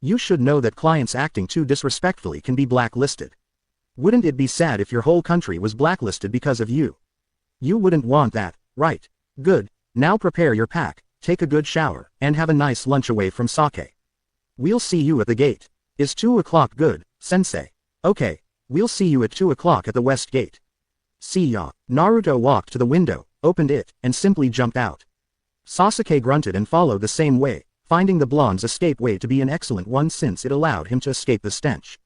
You should know that clients acting too disrespectfully can be blacklisted. Wouldn't it be sad if your whole country was blacklisted because of you? You wouldn't want that, right? Good, now prepare your pack, take a good shower, and have a nice lunch away from sake. We'll see you at the gate. Is 2 o'clock good, sensei?" "Okay, we'll see you at 2 o'clock at the west gate." "See ya." Naruto walked to the window, opened it, and simply jumped out. Sasuke grunted and followed the same way, finding the blonde's escape way to be an excellent one since it allowed him to escape the stench.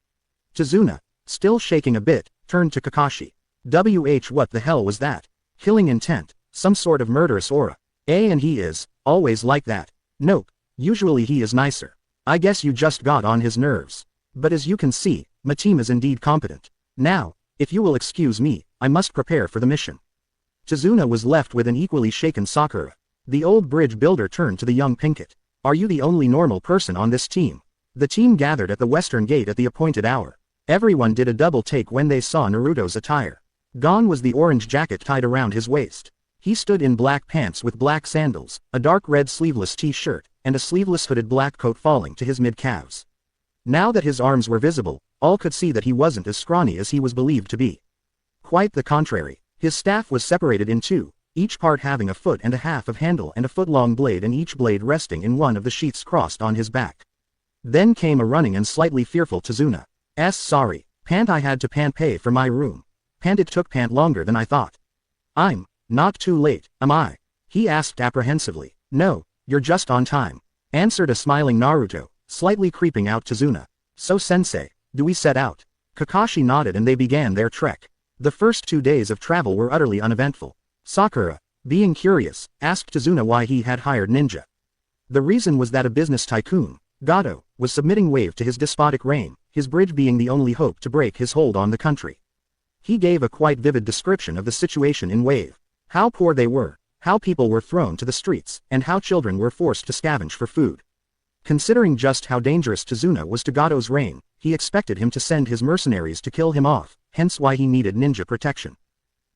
Tazuna, still shaking a bit, turned to Kakashi. What the hell was that? Killing intent, some sort of murderous aura. And he is, always like that. Nope, usually he is nicer. I guess you just got on his nerves. But as you can see, my team is indeed competent. Now, if you will excuse me, I must prepare for the mission." Tazuna was left with an equally shaken Sakura. The old bridge builder turned to the young Pinkett. "Are you the only normal person on this team?" The team gathered at the western gate at the appointed hour. Everyone did a double take when they saw Naruto's attire. Gone was the orange jacket tied around his waist. He stood in black pants with black sandals, a dark red sleeveless t-shirt, and a sleeveless hooded black coat falling to his mid-calves. Now that his arms were visible, all could see that he wasn't as scrawny as he was believed to be. Quite the contrary, his staff was separated in two, each part having a foot and a half of handle and a foot-long blade and each blade resting in one of the sheaths crossed on his back. Then came a running and slightly fearful Tazuna. Sorry, pant I had to pay for my room. Pant it took longer than I thought. I'm not too late, am I?" he asked apprehensively. "No, you're just on time," answered a smiling Naruto, slightly creeping out Tazuna. "So sensei, do we set out?" Kakashi nodded and they began their trek. The first 2 days of travel were utterly uneventful. Sakura, being curious, asked Tazuna why he had hired ninja. The reason was that a business tycoon, Gato, was submitting Wave to his despotic reign, his bridge being the only hope to break his hold on the country. He gave a quite vivid description of the situation in Wave. How poor they were, how people were thrown to the streets, and how children were forced to scavenge for food. Considering just how dangerous Tazuna was to Gato's reign, he expected him to send his mercenaries to kill him off, hence why he needed ninja protection.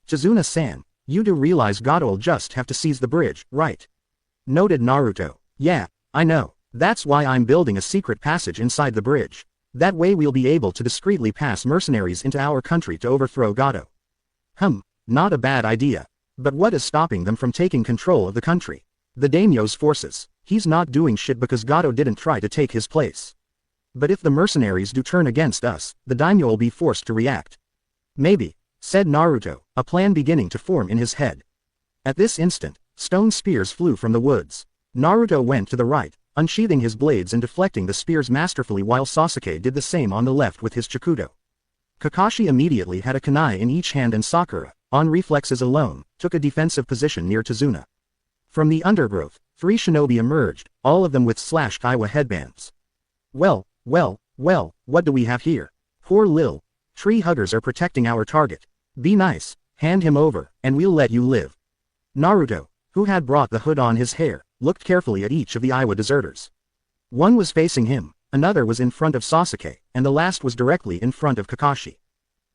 Tazuna-san, you do realize Gato'll just have to seize the bridge, right? Noted Naruto. Yeah, I know. That's why I'm building a secret passage inside the bridge. That way we'll be able to discreetly pass mercenaries into our country to overthrow Gato. Not a bad idea. But what is stopping them from taking control of the country? The daimyo's forces. He's not doing shit because Gato didn't try to take his place. But if the mercenaries do turn against us, the daimyo will be forced to react. Maybe, said Naruto, a plan beginning to form in his head. At this instant, stone spears flew from the woods. Naruto went to the right, unsheathing his blades and deflecting the spears masterfully while Sasuke did the same on the left with his Chikudo. Kakashi immediately had a kunai in each hand and Sakura, on reflexes alone, took a defensive position near Tazuna. From the undergrowth, 3 shinobi emerged, all of them with slashed Iwa headbands. Well, what do we have here? Poor Lil. Tree huggers are protecting our target. Be nice, hand him over, and we'll let you live. Naruto, who had brought the hood on his hair, looked carefully at each of the Iwa deserters. One was facing him, another was in front of Sasuke, and the last was directly in front of Kakashi.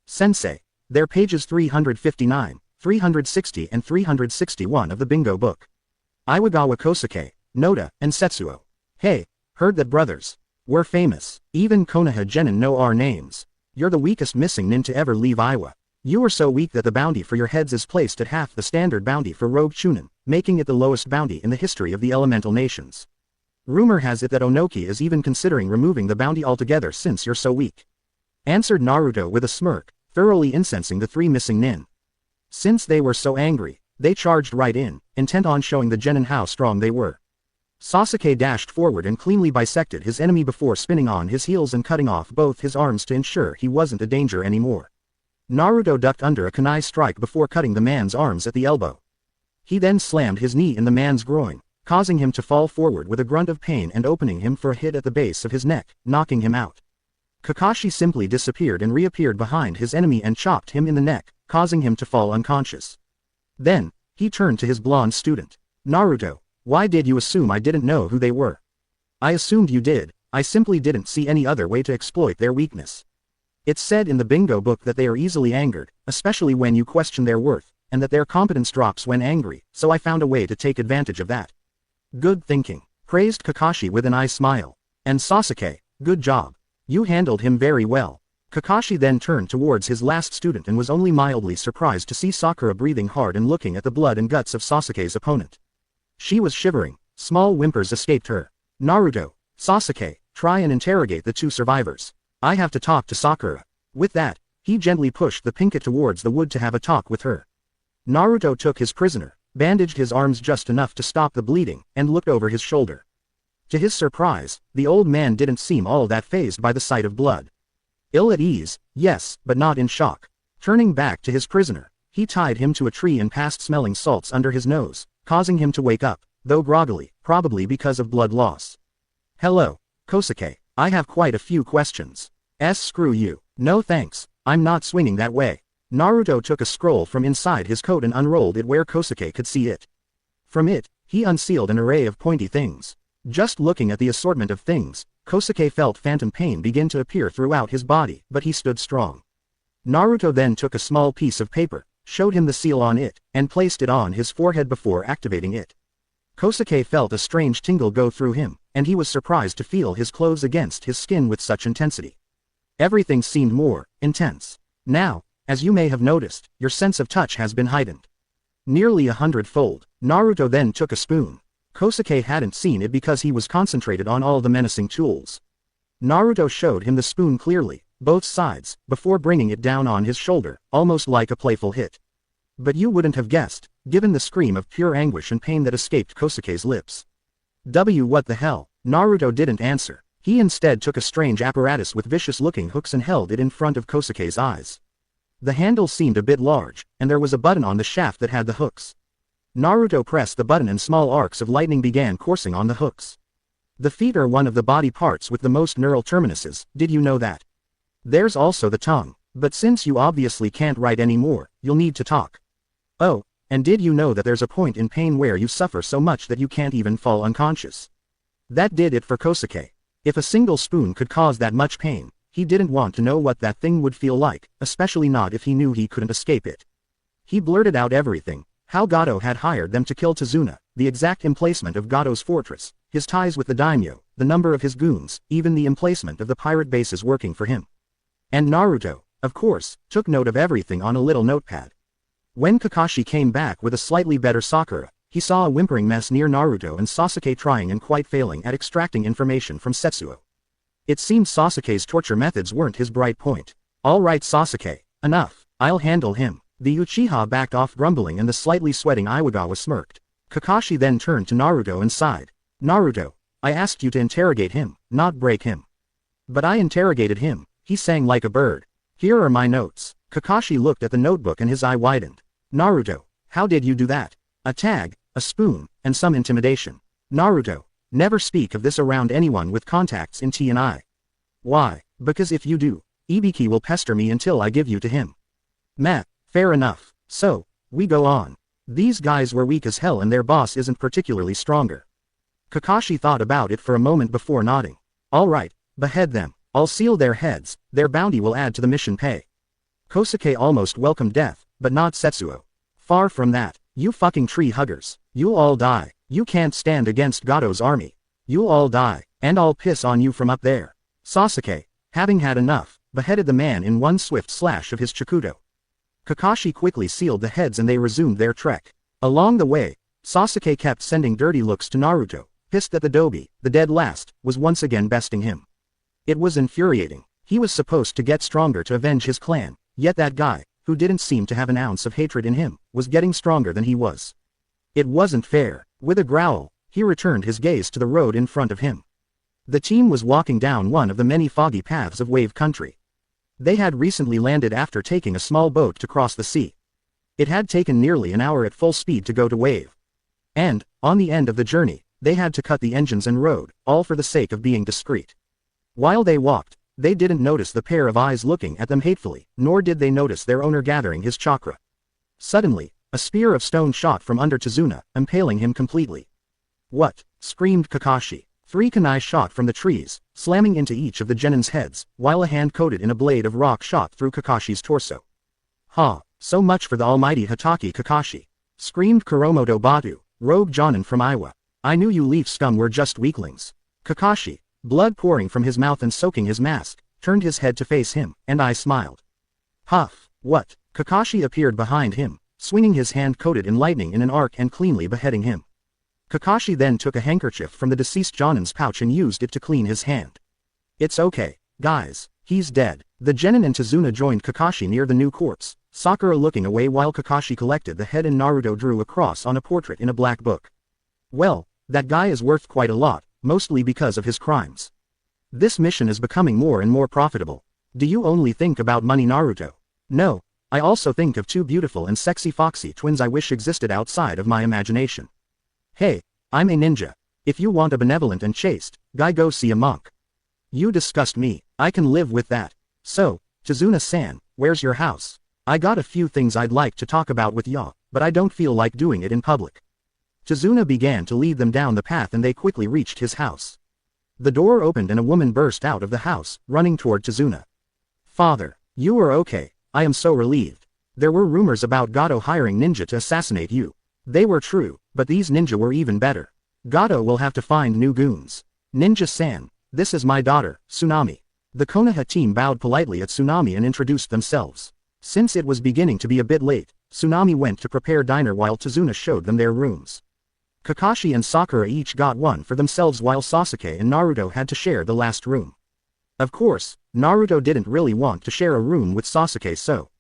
Sensei. They're pages 359, 360 and 361 of the bingo book. Iwagawa Kosuke, Noda, and Setsuo. Hey, heard that brothers. We're famous. Even Konoha Genin know our names. You're the weakest missing nin to ever leave Iwa. You are so weak that the bounty for your heads is placed at half the standard bounty for rogue chunin, making it the lowest bounty in the history of the elemental nations. Rumor has it that Onoki is even considering removing the bounty altogether since you're so weak. Answered Naruto with a smirk, thoroughly incensing the 3 missing nin. Since they were so angry, they charged right in, intent on showing the genin how strong they were. Sasuke dashed forward and cleanly bisected his enemy before spinning on his heels and cutting off both his arms to ensure he wasn't a danger anymore. Naruto ducked under a kunai strike before cutting the man's arms at the elbow. He then slammed his knee in the man's groin, causing him to fall forward with a grunt of pain and opening him for a hit at the base of his neck, knocking him out. Kakashi simply disappeared and reappeared behind his enemy and chopped him in the neck, causing him to fall unconscious. Then, he turned to his blonde student. Naruto, why did you assume I didn't know who they were? I assumed you did, I simply didn't see any other way to exploit their weakness. It's said in the bingo book that they are easily angered, especially when you question their worth, and that their competence drops when angry, so I found a way to take advantage of that. Good thinking, praised Kakashi with an eye smile. And Sasuke, good job. You handled him very well. Kakashi then turned towards his last student and was only mildly surprised to see Sakura breathing hard and looking at the blood and guts of Sasuke's opponent. She was shivering, small whimpers escaped her. Naruto, Sasuke, try and interrogate the 2 survivors. I have to talk to Sakura. With that, he gently pushed the Pinka towards the wood to have a talk with her. Naruto took his prisoner, bandaged his arms just enough to stop the bleeding, and looked over his shoulder. To his surprise, the old man didn't seem all that fazed by the sight of blood. Ill at ease, yes, but not in shock. Turning back to his prisoner, he tied him to a tree and passed smelling salts under his nose, causing him to wake up, though groggily, probably because of blood loss. Hello, Kosuke, I have quite a few questions. Screw you. No thanks, I'm not swinging that way. Naruto took a scroll from inside his coat and unrolled it where Kosuke could see it. From it, he unsealed an array of pointy things. Just looking at the assortment of things, Kosuke felt phantom pain begin to appear throughout his body, but he stood strong. Naruto then took a small piece of paper, showed him the seal on it, and placed it on his forehead before activating it. Kosuke felt a strange tingle go through him, and he was surprised to feel his clothes against his skin with such intensity. Everything seemed more intense. Now, as you may have noticed, your sense of touch has been heightened. Nearly 100-fold. Naruto then took a spoon. Kosuke hadn't seen it because he was concentrated on all the menacing tools. Naruto showed him the spoon clearly, both sides, before bringing it down on his shoulder, almost like a playful hit. But you wouldn't have guessed, given the scream of pure anguish and pain that escaped Kosuke's lips. What the hell? Naruto didn't answer. He instead took a strange apparatus with vicious-looking hooks and held it in front of Kosuke's eyes. The handle seemed a bit large, and there was a button on the shaft that had the hooks. Naruto pressed the button and small arcs of lightning began coursing on the hooks. The feet are one of the body parts with the most neural terminuses, did you know that? There's also the tongue, but since you obviously can't write anymore, you'll need to talk. Oh, and did you know that there's a point in pain where you suffer so much that you can't even fall unconscious? That did it for Kosuke. If a single spoon could cause that much pain, he didn't want to know what that thing would feel like, especially not if he knew he couldn't escape it. He blurted out everything, how Gato had hired them to kill Tazuna, the exact emplacement of Gato's fortress, his ties with the daimyo, the number of his goons, even the emplacement of the pirate bases working for him. And Naruto, of course, took note of everything on a little notepad. When Kakashi came back with a slightly better Sakura, he saw a whimpering mess near Naruto and Sasuke trying and quite failing at extracting information from Setsuo. It seemed Sasuke's torture methods weren't his bright point. Alright Sasuke, enough, I'll handle him. The Uchiha backed off grumbling and the slightly sweating Iwagawa smirked. Kakashi then turned to Naruto and sighed. Naruto, I asked you to interrogate him, not break him. But I interrogated him, he sang like a bird. Here are my notes. Kakashi looked at the notebook and his eye widened. Naruto, how did you do that? A tag, a spoon, and some intimidation. Naruto, never speak of this around anyone with contacts in T&I. Why? Because if you do, Ibiki will pester me until I give you to him. Meh, fair enough. So, we go on. These guys were weak as hell and their boss isn't particularly stronger. Kakashi thought about it for a moment before nodding. Alright, behead them. I'll seal their heads, their bounty will add to the mission pay. Kosuke almost welcomed death, but not Setsuo. Far from that, you fucking tree huggers. You'll all die. You can't stand against Gato's army. You'll all die, and I'll piss on you from up there. Sasuke, having had enough, beheaded the man in one swift slash of his Chikudo. Kakashi quickly sealed the heads and they resumed their trek. Along the way, Sasuke kept sending dirty looks to Naruto, pissed that the Dobi, the dead last, was once again besting him. It was infuriating. He was supposed to get stronger to avenge his clan, yet that guy, who didn't seem to have an ounce of hatred in him, was getting stronger than he was. It wasn't fair. With a growl, he returned his gaze to the road in front of him. The team was walking down one of the many foggy paths of Wave Country. They had recently landed after taking a small boat to cross the sea. It had taken nearly an hour at full speed to go to Wave. And, on the end of the journey, they had to cut the engines and road, all for the sake of being discreet. While they walked, they didn't notice the pair of eyes looking at them hatefully, nor did they notice their owner gathering his chakra. Suddenly, a spear of stone shot from under Tazuna, impaling him completely. What? Screamed Kakashi. 3 kunai shot from the trees, slamming into each of the genins' heads, while a hand coated in a blade of rock shot through Kakashi's torso. Ha! So much for the almighty Hatake Kakashi. Screamed Kuromoto Batu, rogue jonin from Iwa. I knew you leaf scum were just weaklings. Kakashi, blood pouring from his mouth and soaking his mask, turned his head to face him, and I smiled. Huff, what? Kakashi appeared behind him, swinging his hand coated in lightning in an arc and cleanly beheading him. Kakashi then took a handkerchief from the deceased Jonin's pouch and used it to clean his hand. It's okay, guys, he's dead. The genin and Tazuna joined Kakashi near the new corpse, Sakura looking away while Kakashi collected the head and Naruto drew a cross on a portrait in a black book. Well, that guy is worth quite a lot, mostly because of his crimes. This mission is becoming more and more profitable. Do you only think about money, Naruto? No, I also think of 2 beautiful and sexy foxy twins I wish existed outside of my imagination. Hey, I'm a ninja. If you want a benevolent and chaste guy, go see a monk. You disgust me. I can live with that. So, Tazuna-san, where's your house? I got a few things I'd like to talk about with ya, but I don't feel like doing it in public. Tazuna began to lead them down the path and they quickly reached his house. The door opened and a woman burst out of the house, running toward Tazuna. Father, you are okay. I am so relieved. There were rumors about Gato hiring ninja to assassinate you. They were true, but these ninja were even better. Gato will have to find new goons. Ninja-san, this is my daughter, Tsunami. The Konoha team bowed politely at Tsunami and introduced themselves. Since it was beginning to be a bit late, Tsunami went to prepare dinner while Tazuna showed them their rooms. Kakashi and Sakura each got one for themselves while Sasuke and Naruto had to share the last room. Of course, Naruto didn't really want to share a room with Sasuke, so.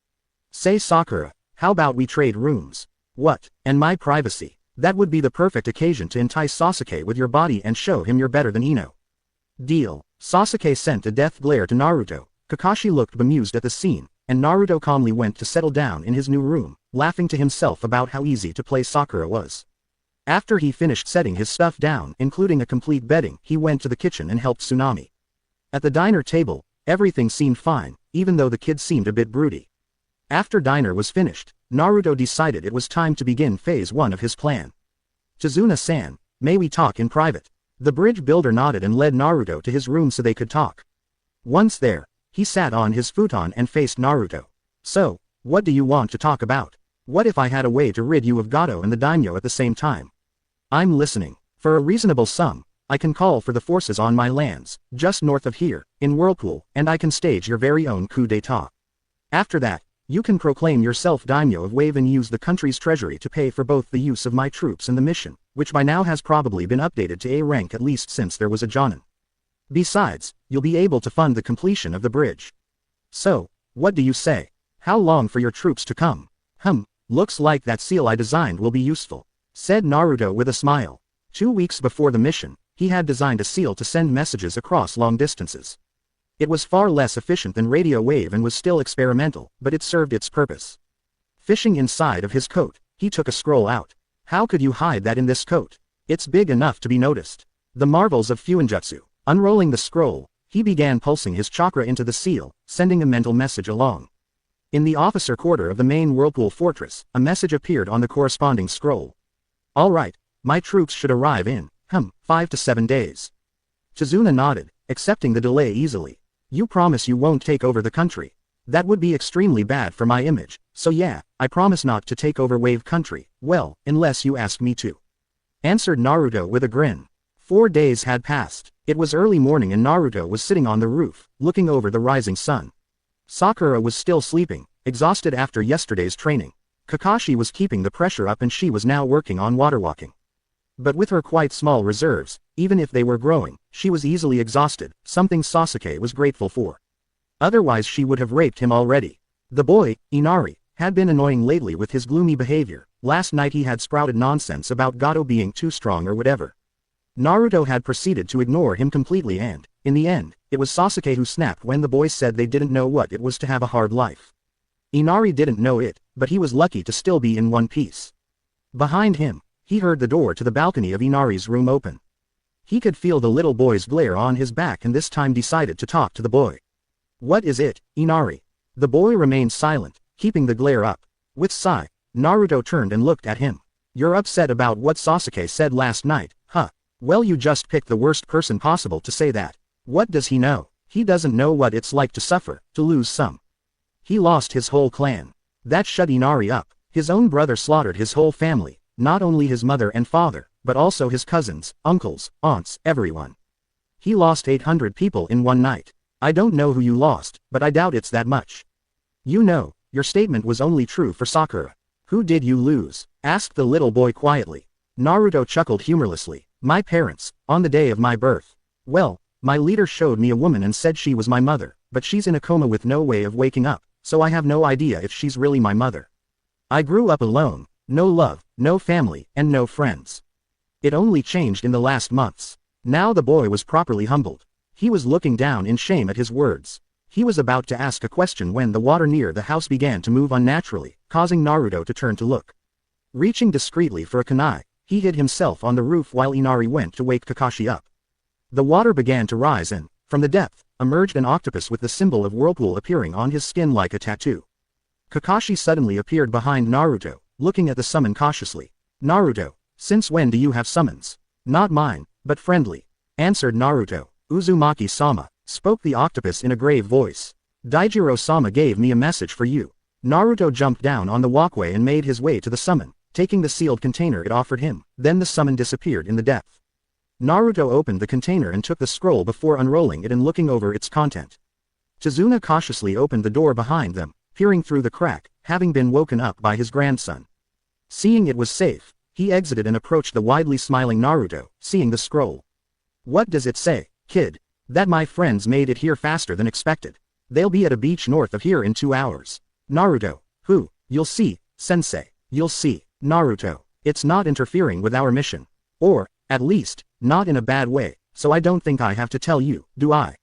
Say Sakura, how about we trade rooms? What? And my privacy? That would be the perfect occasion to entice Sasuke with your body and show him you're better than Ino. Deal. Sasuke sent a death glare to Naruto. Kakashi looked bemused at the scene, and Naruto calmly went to settle down in his new room, laughing to himself about how easy to play Sakura was. After he finished setting his stuff down, including a complete bedding, he went to the kitchen and helped Tsunami. At the diner table, everything seemed fine, even though the kid seemed a bit broody. After dinner was finished, Naruto decided it was time to begin phase 1 of his plan. "Chizuna-san, may we talk in private?" The bridge builder nodded and led Naruto to his room so they could talk. Once there, he sat on his futon and faced Naruto. "So, what do you want to talk about? What if I had a way to rid you of Gato and the daimyo at the same time?" "I'm listening. For a reasonable sum, I can call for the forces on my lands, just north of here, in Whirlpool, and I can stage your very own coup d'etat. After that, you can proclaim yourself daimyo of Wave and use the country's treasury to pay for both the use of my troops and the mission, which by now has probably been updated to A rank at least since there was a Jonin. Besides, you'll be able to fund the completion of the bridge. So, what do you say? How long for your troops to come?" Looks like that seal I designed will be useful," said Naruto with a smile. 2 weeks before the mission, he had designed a seal to send messages across long distances. It was far less efficient than radio wave and was still experimental, but it served its purpose. Fishing inside of his coat, he took a scroll out. "How could you hide that in this coat? It's big enough to be noticed." The marvels of Fuinjutsu. Unrolling the scroll, he began pulsing his chakra into the seal, sending a mental message along. In the officer quarter of the main Whirlpool fortress, a message appeared on the corresponding scroll. "All right, my troops should arrive in, 5 to 7 days. Chizuna nodded, accepting the delay easily. "You promise you won't take over the country? That would be extremely bad for my image, so yeah, I promise not to take over Wave Country, well, unless you ask me to," answered Naruto with a grin. 4 days had passed. It was early morning and Naruto was sitting on the roof, looking over the rising sun. Sakura was still sleeping, exhausted after yesterday's training. Kakashi was keeping the pressure up and she was now working on waterwalking. But with her quite small reserves, even if they were growing, she was easily exhausted, something Sasuke was grateful for. Otherwise she would have raped him already. The boy, Inari, had been annoying lately with his gloomy behavior. Last night he had sprouted nonsense about Gato being too strong or whatever. Naruto had proceeded to ignore him completely and, in the end, it was Sasuke who snapped when the boys said they didn't know what it was to have a hard life. Inari didn't know it, but he was lucky to still be in one piece. Behind him, he heard the door to the balcony of Inari's room open. He could feel the little boy's glare on his back and this time decided to talk to the boy. "What is it, Inari?" The boy remained silent, keeping the glare up. With sigh, Naruto turned and looked at him. "You're upset about what Sasuke said last night, huh? Well, you just picked the worst person possible to say that. What does he know? He doesn't know what it's like to suffer, to lose some. He lost his whole clan. That shut Inari up. His own brother slaughtered his whole family, not only his mother and father, but also his cousins, uncles, aunts, everyone. He lost 800 people in one night. I don't know who you lost, but I doubt it's that much." "You know, your statement was only true for Sakura. Who did you lose?" asked the little boy quietly. Naruto chuckled humorlessly. "My parents, on the day of my birth. Well, my leader showed me a woman and said she was my mother, but she's in a coma with no way of waking up, so I have no idea if she's really my mother. I grew up alone, no love, no family, and no friends. It only changed in the last months." Now the boy was properly humbled. He was looking down in shame at his words. He was about to ask a question when the water near the house began to move unnaturally, causing Naruto to turn to look. Reaching discreetly for a kunai, he hid himself on the roof while Inari went to wake Kakashi up. The water began to rise and, from the depth, emerged an octopus with the symbol of Whirlpool appearing on his skin like a tattoo. Kakashi suddenly appeared behind Naruto, looking at the summon cautiously. "Naruto, since when do you have summons?" "Not mine, but friendly," answered Naruto. "Uzumaki-sama," spoke the octopus in a grave voice. "Daijiro-sama gave me a message for you." Naruto jumped down on the walkway and made his way to the summon, taking the sealed container it offered him, then the summon disappeared in the depth. Naruto opened the container and took the scroll before unrolling it and looking over its content. Chizuna cautiously opened the door behind them, peering through the crack, having been woken up by his grandson. Seeing it was safe, he exited and approached the widely smiling Naruto, seeing the scroll. "What does it say, kid?" "That my friends made it here faster than expected. They'll be at a beach north of here in 2 hours. Naruto, who? You'll see, sensei, you'll see. Naruto, it's not interfering with our mission. Or, at least, not in a bad way, so I don't think I have to tell you, do I?"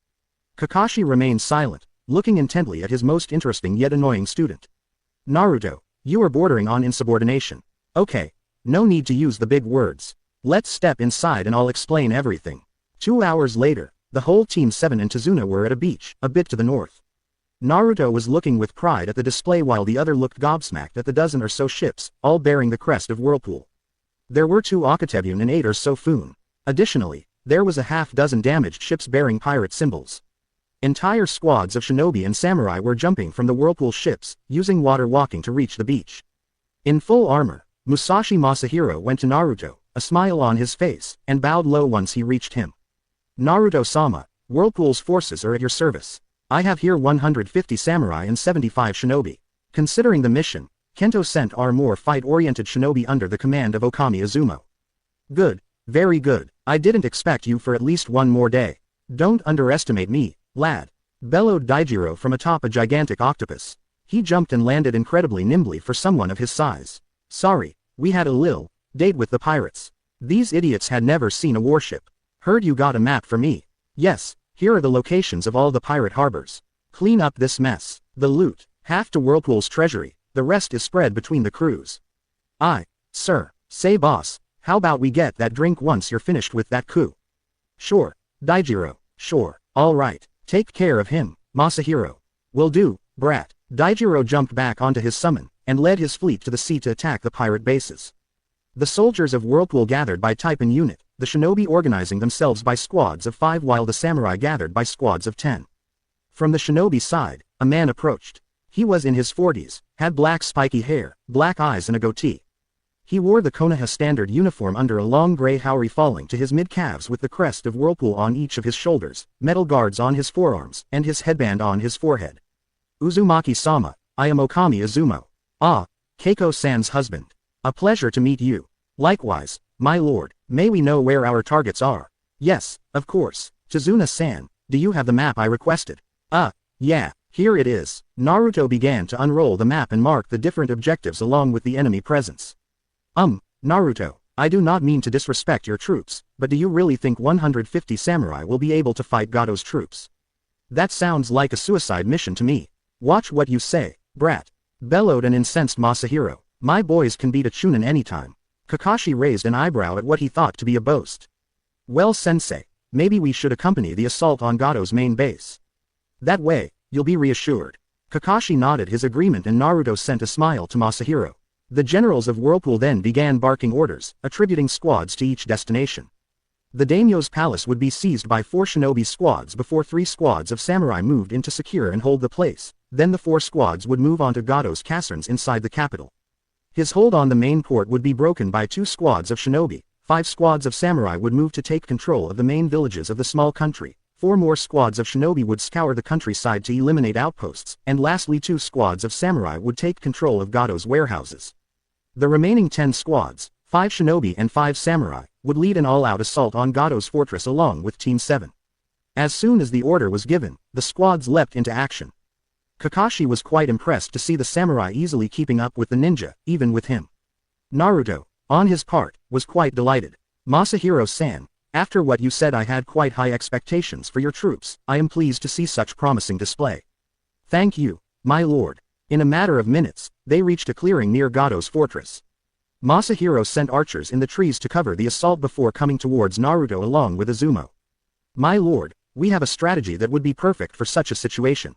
Kakashi remained silent, looking intently at his most interesting yet annoying student. "Naruto, You are bordering on insubordination. Okay. No need to use the big words. Let's step inside and I'll explain everything. 2 hours later, the whole Team 7 and Tazuna were at a beach, a bit to the north. Naruto was looking with pride at the display while the other looked gobsmacked at the dozen or so ships, all bearing the crest of Whirlpool. There were 2 Akatebune and 8 or so Fun. Additionally, there was a half-dozen damaged ships bearing pirate symbols. Entire squads of shinobi and samurai were jumping from the Whirlpool ships, using water walking to reach the beach. In full armor, Musashi Masahiro went to Naruto, a smile on his face, and bowed low once he reached him. Naruto-sama, Whirlpool's forces are at your service. I have here 150 samurai and 75 shinobi. Considering the mission, Kento sent our more fight-oriented shinobi under the command of Okami Izumo. Good, very good. I didn't expect you for at least one more day. Don't underestimate me, lad, bellowed Daijiro from atop a gigantic octopus. He jumped and landed incredibly nimbly for someone of his size. Sorry, we had a lil date with the pirates. These idiots had never seen a warship. Heard you got a map for me. Yes, here are the locations of all the pirate harbors. Clean up this mess. The loot, half to Whirlpool's treasury, the rest is spread between the crews. Aye, sir. Say boss, how about we get that drink once you're finished with that coup? Sure, Daijiro, sure, alright, take care of him, Masahiro. Will do, brat. Daijiro jumped back onto his summon, and led his fleet to the sea to attack the pirate bases. The soldiers of Whirlpool gathered by type and unit, the shinobi organizing themselves by squads of 5 while the samurai gathered by squads of 10. From the shinobi side, a man approached. He was in his 40s, had black spiky hair, black eyes and a goatee. He wore the Konoha standard uniform under a long gray haori falling to his mid-calves with the crest of Whirlpool on each of his shoulders, metal guards on his forearms, and his headband on his forehead. Uzumaki-sama, I am Okami Izumo. Ah, Keiko-san's husband. A pleasure to meet you. Likewise, my lord, may we know where our targets are? Yes, of course. Tazuna-san, do you have the map I requested? Yeah, here it is. Naruto began to unroll the map and mark the different objectives along with the enemy presence. Naruto, I do not mean to disrespect your troops, but do you really think 150 samurai will be able to fight Gado's troops? That sounds like a suicide mission to me. Watch what you say, brat. Bellowed an incensed Masahiro. My boys can beat a Chunin anytime. Kakashi raised an eyebrow at what he thought to be a boast. Well sensei, maybe we should accompany the assault on Gado's main base. That way, you'll be reassured. Kakashi nodded his agreement and Naruto sent a smile to Masahiro. The generals of Whirlpool then began barking orders, attributing squads to each destination. The daimyo's palace would be seized by 4 shinobi squads before 3 squads of samurai moved in to secure and hold the place, then the 4 squads would move on to Gado's caserns inside the capital. His hold on the main port would be broken by 2 squads of shinobi, 5 squads of samurai would move to take control of the main villages of the small country, 4 more squads of shinobi would scour the countryside to eliminate outposts, and lastly 2 squads of samurai would take control of Gado's warehouses. The remaining 10 squads, 5 shinobi and 5 samurai, would lead an all-out assault on Gado's fortress along with Team 7. As soon as the order was given, the squads leapt into action. Kakashi was quite impressed to see the samurai easily keeping up with the ninja, even with him. Naruto, on his part, was quite delighted. Masahiro-san, after what you said I had quite high expectations for your troops, I am pleased to see such promising display. Thank you, my lord. In a matter of minutes, they reached a clearing near Gado's fortress. Masahiro sent archers in the trees to cover the assault before coming towards Naruto along with Izumo. My lord, we have a strategy that would be perfect for such a situation,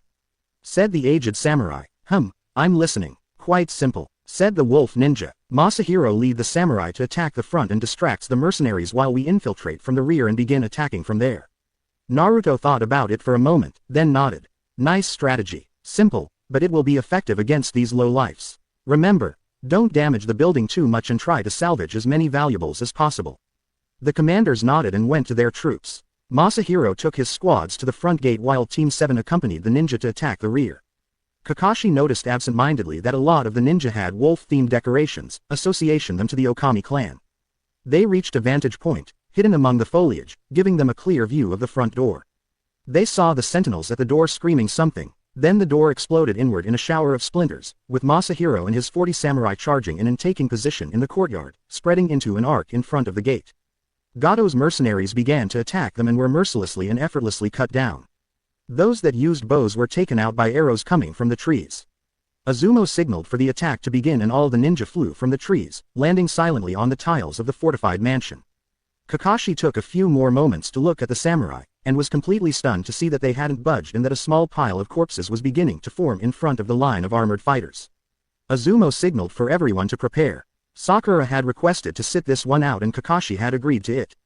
said the aged samurai. I'm listening. Quite simple, said the wolf ninja. Masahiro lead the samurai to attack the front and distracts the mercenaries while we infiltrate from the rear and begin attacking from there. Naruto thought about it for a moment, then nodded. Nice strategy. Simple, but it will be effective against these lowlifes. Remember, don't damage the building too much and try to salvage as many valuables as possible. The commanders nodded and went to their troops. Masahiro took his squads to the front gate while Team 7 accompanied the ninja to attack the rear. Kakashi noticed absent-mindedly that a lot of the ninja had wolf-themed decorations, association them to the Okami clan. They reached a vantage point, hidden among the foliage, giving them a clear view of the front door. They saw the sentinels at the door screaming something, then the door exploded inward in a shower of splinters, with Masahiro and his 40 samurai charging in and taking position in the courtyard, spreading into an arc in front of the gate. Gado's mercenaries began to attack them and were mercilessly and effortlessly cut down. Those that used bows were taken out by arrows coming from the trees. Azumo signaled for the attack to begin and all the ninja flew from the trees, landing silently on the tiles of the fortified mansion. Kakashi took a few more moments to look at the samurai, and was completely stunned to see that they hadn't budged and that a small pile of corpses was beginning to form in front of the line of armored fighters. Azumo signaled for everyone to prepare. Sakura had requested to sit this one out and Kakashi had agreed to it.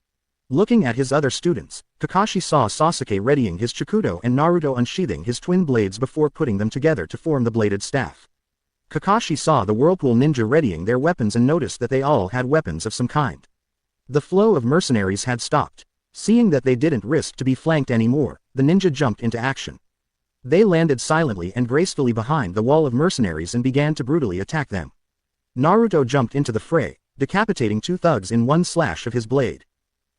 Looking at his other students, Kakashi saw Sasuke readying his Chikudo and Naruto unsheathing his twin blades before putting them together to form the bladed staff. Kakashi saw the Whirlpool ninja readying their weapons and noticed that they all had weapons of some kind. The flow of mercenaries had stopped. Seeing that they didn't risk to be flanked anymore, the ninja jumped into action. They landed silently and gracefully behind the wall of mercenaries and began to brutally attack them. Naruto jumped into the fray, decapitating 2 thugs in one slash of his blade.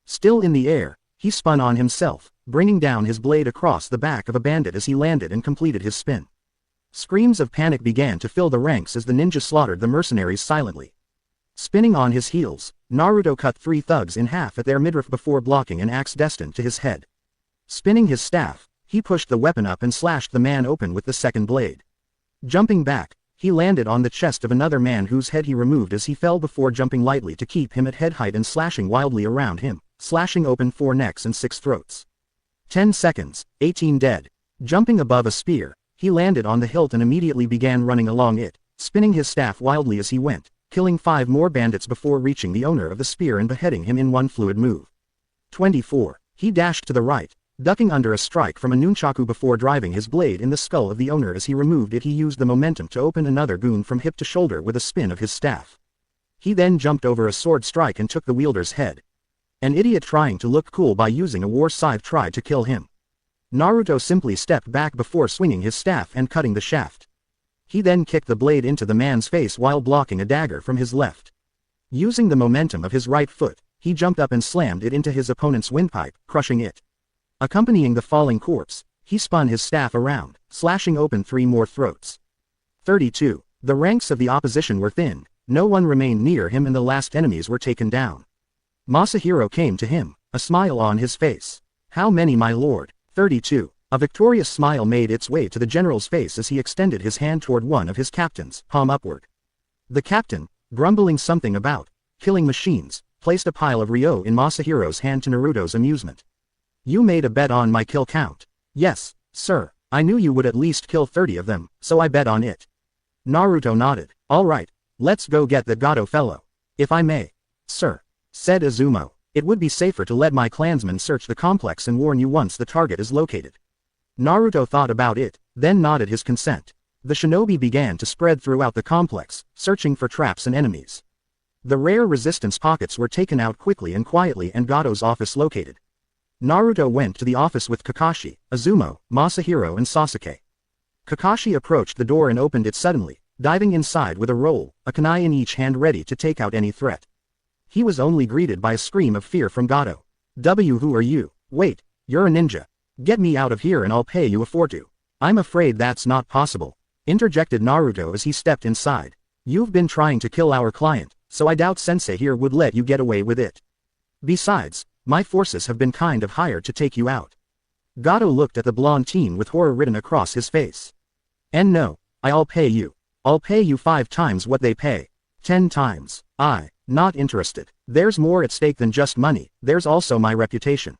Still in the air, he spun on himself, bringing down his blade across the back of a bandit as he landed and completed his spin. Screams of panic began to fill the ranks as the ninja slaughtered the mercenaries silently. Spinning on his heels, Naruto cut 3 thugs in half at their midriff before blocking an axe destined to his head. Spinning his staff, he pushed the weapon up and slashed the man open with the second blade. Jumping back, he landed on the chest of another man whose head he removed as he fell before jumping lightly to keep him at head height and slashing wildly around him, slashing open 4 necks and 6 throats. 10 seconds, 18 dead. Jumping above a spear, he landed on the hilt and immediately began running along it, spinning his staff wildly as he went, killing 5 more bandits before reaching the owner of the spear and beheading him in one fluid move. 24. He dashed to the right, ducking under a strike from a nunchaku before driving his blade in the skull of the owner as he removed it. He used the momentum to open another goon from hip to shoulder with a spin of his staff. He then jumped over a sword strike and took the wielder's head. An idiot trying to look cool by using a war scythe tried to kill him. Naruto simply stepped back before swinging his staff and cutting the shaft. He then kicked the blade into the man's face while blocking a dagger from his left. Using the momentum of his right foot, he jumped up and slammed it into his opponent's windpipe, crushing it. Accompanying the falling corpse, he spun his staff around, slashing open 3 more throats. 32. The ranks of the opposition were thinned, no one remained near him and the last enemies were taken down. Masahiro came to him, a smile on his face. How many, my lord? 32. A victorious smile made its way to the general's face as he extended his hand toward one of his captains, palm upward. The captain, grumbling something about killing machines, placed a pile of Ryo in Masahiro's hand to Naruto's amusement. You made a bet on my kill count. Yes, sir. I knew you would at least kill 30 of them, so I bet on it. Naruto nodded. All right, let's go get the Gato fellow. If I may. Sir, said Izumo, it would be safer to let my clansmen search the complex and warn you once the target is located. Naruto thought about it, then nodded his consent. The shinobi began to spread throughout the complex, searching for traps and enemies. The rare resistance pockets were taken out quickly and quietly and Gato's office located. Naruto went to the office with Kakashi, Izumo, Masahiro and Sasuke. Kakashi approached the door and opened it suddenly, diving inside with a roll, a kunai in each hand ready to take out any threat. He was only greeted by a scream of fear from Gato. Who are you? Wait, you're a ninja. Get me out of here and I'll pay you a fortune. I'm afraid that's not possible, interjected Naruto as he stepped inside. You've been trying to kill our client, so I doubt Sensei here would let you get away with it. Besides, my forces have been kind of hired to take you out. Gato looked at the blonde teen with horror written across his face. And no, I'll pay you. I'll pay you 5 times what they pay. 10 times. Not interested. There's more at stake than just money, there's also my reputation.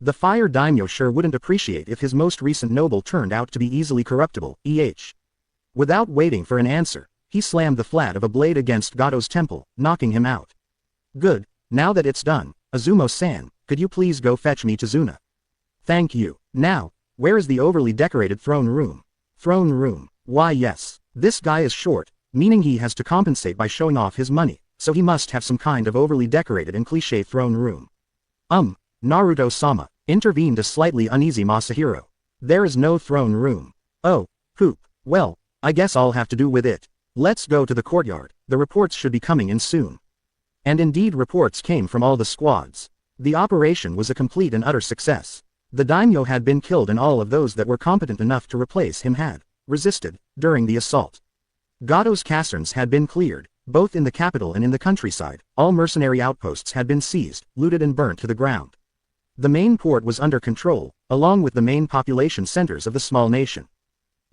The fire daimyo sure wouldn't appreciate if his most recent noble turned out to be easily corruptible, Without waiting for an answer, he slammed the flat of a blade against Gato's temple, knocking him out. Good, now that it's done, Izumo-san, could you please go fetch me Tazuna? Thank you. Now, where is the overly decorated throne room? Throne room. Why yes, this guy is short, meaning he has to compensate by showing off his money, so he must have some kind of overly decorated and cliché throne room. Naruto-sama, intervened a slightly uneasy Masahiro. There is no throne room. Oh, poop. Well, I guess I'll have to do with it. Let's go to the courtyard, the reports should be coming in soon. And indeed reports came from all the squads. The operation was a complete and utter success. The daimyo had been killed and all of those that were competent enough to replace him had resisted during the assault. Gato's casernes had been cleared, both in the capital and in the countryside. All mercenary outposts had been seized, looted and burnt to the ground. The main port was under control, along with the main population centers of the small nation.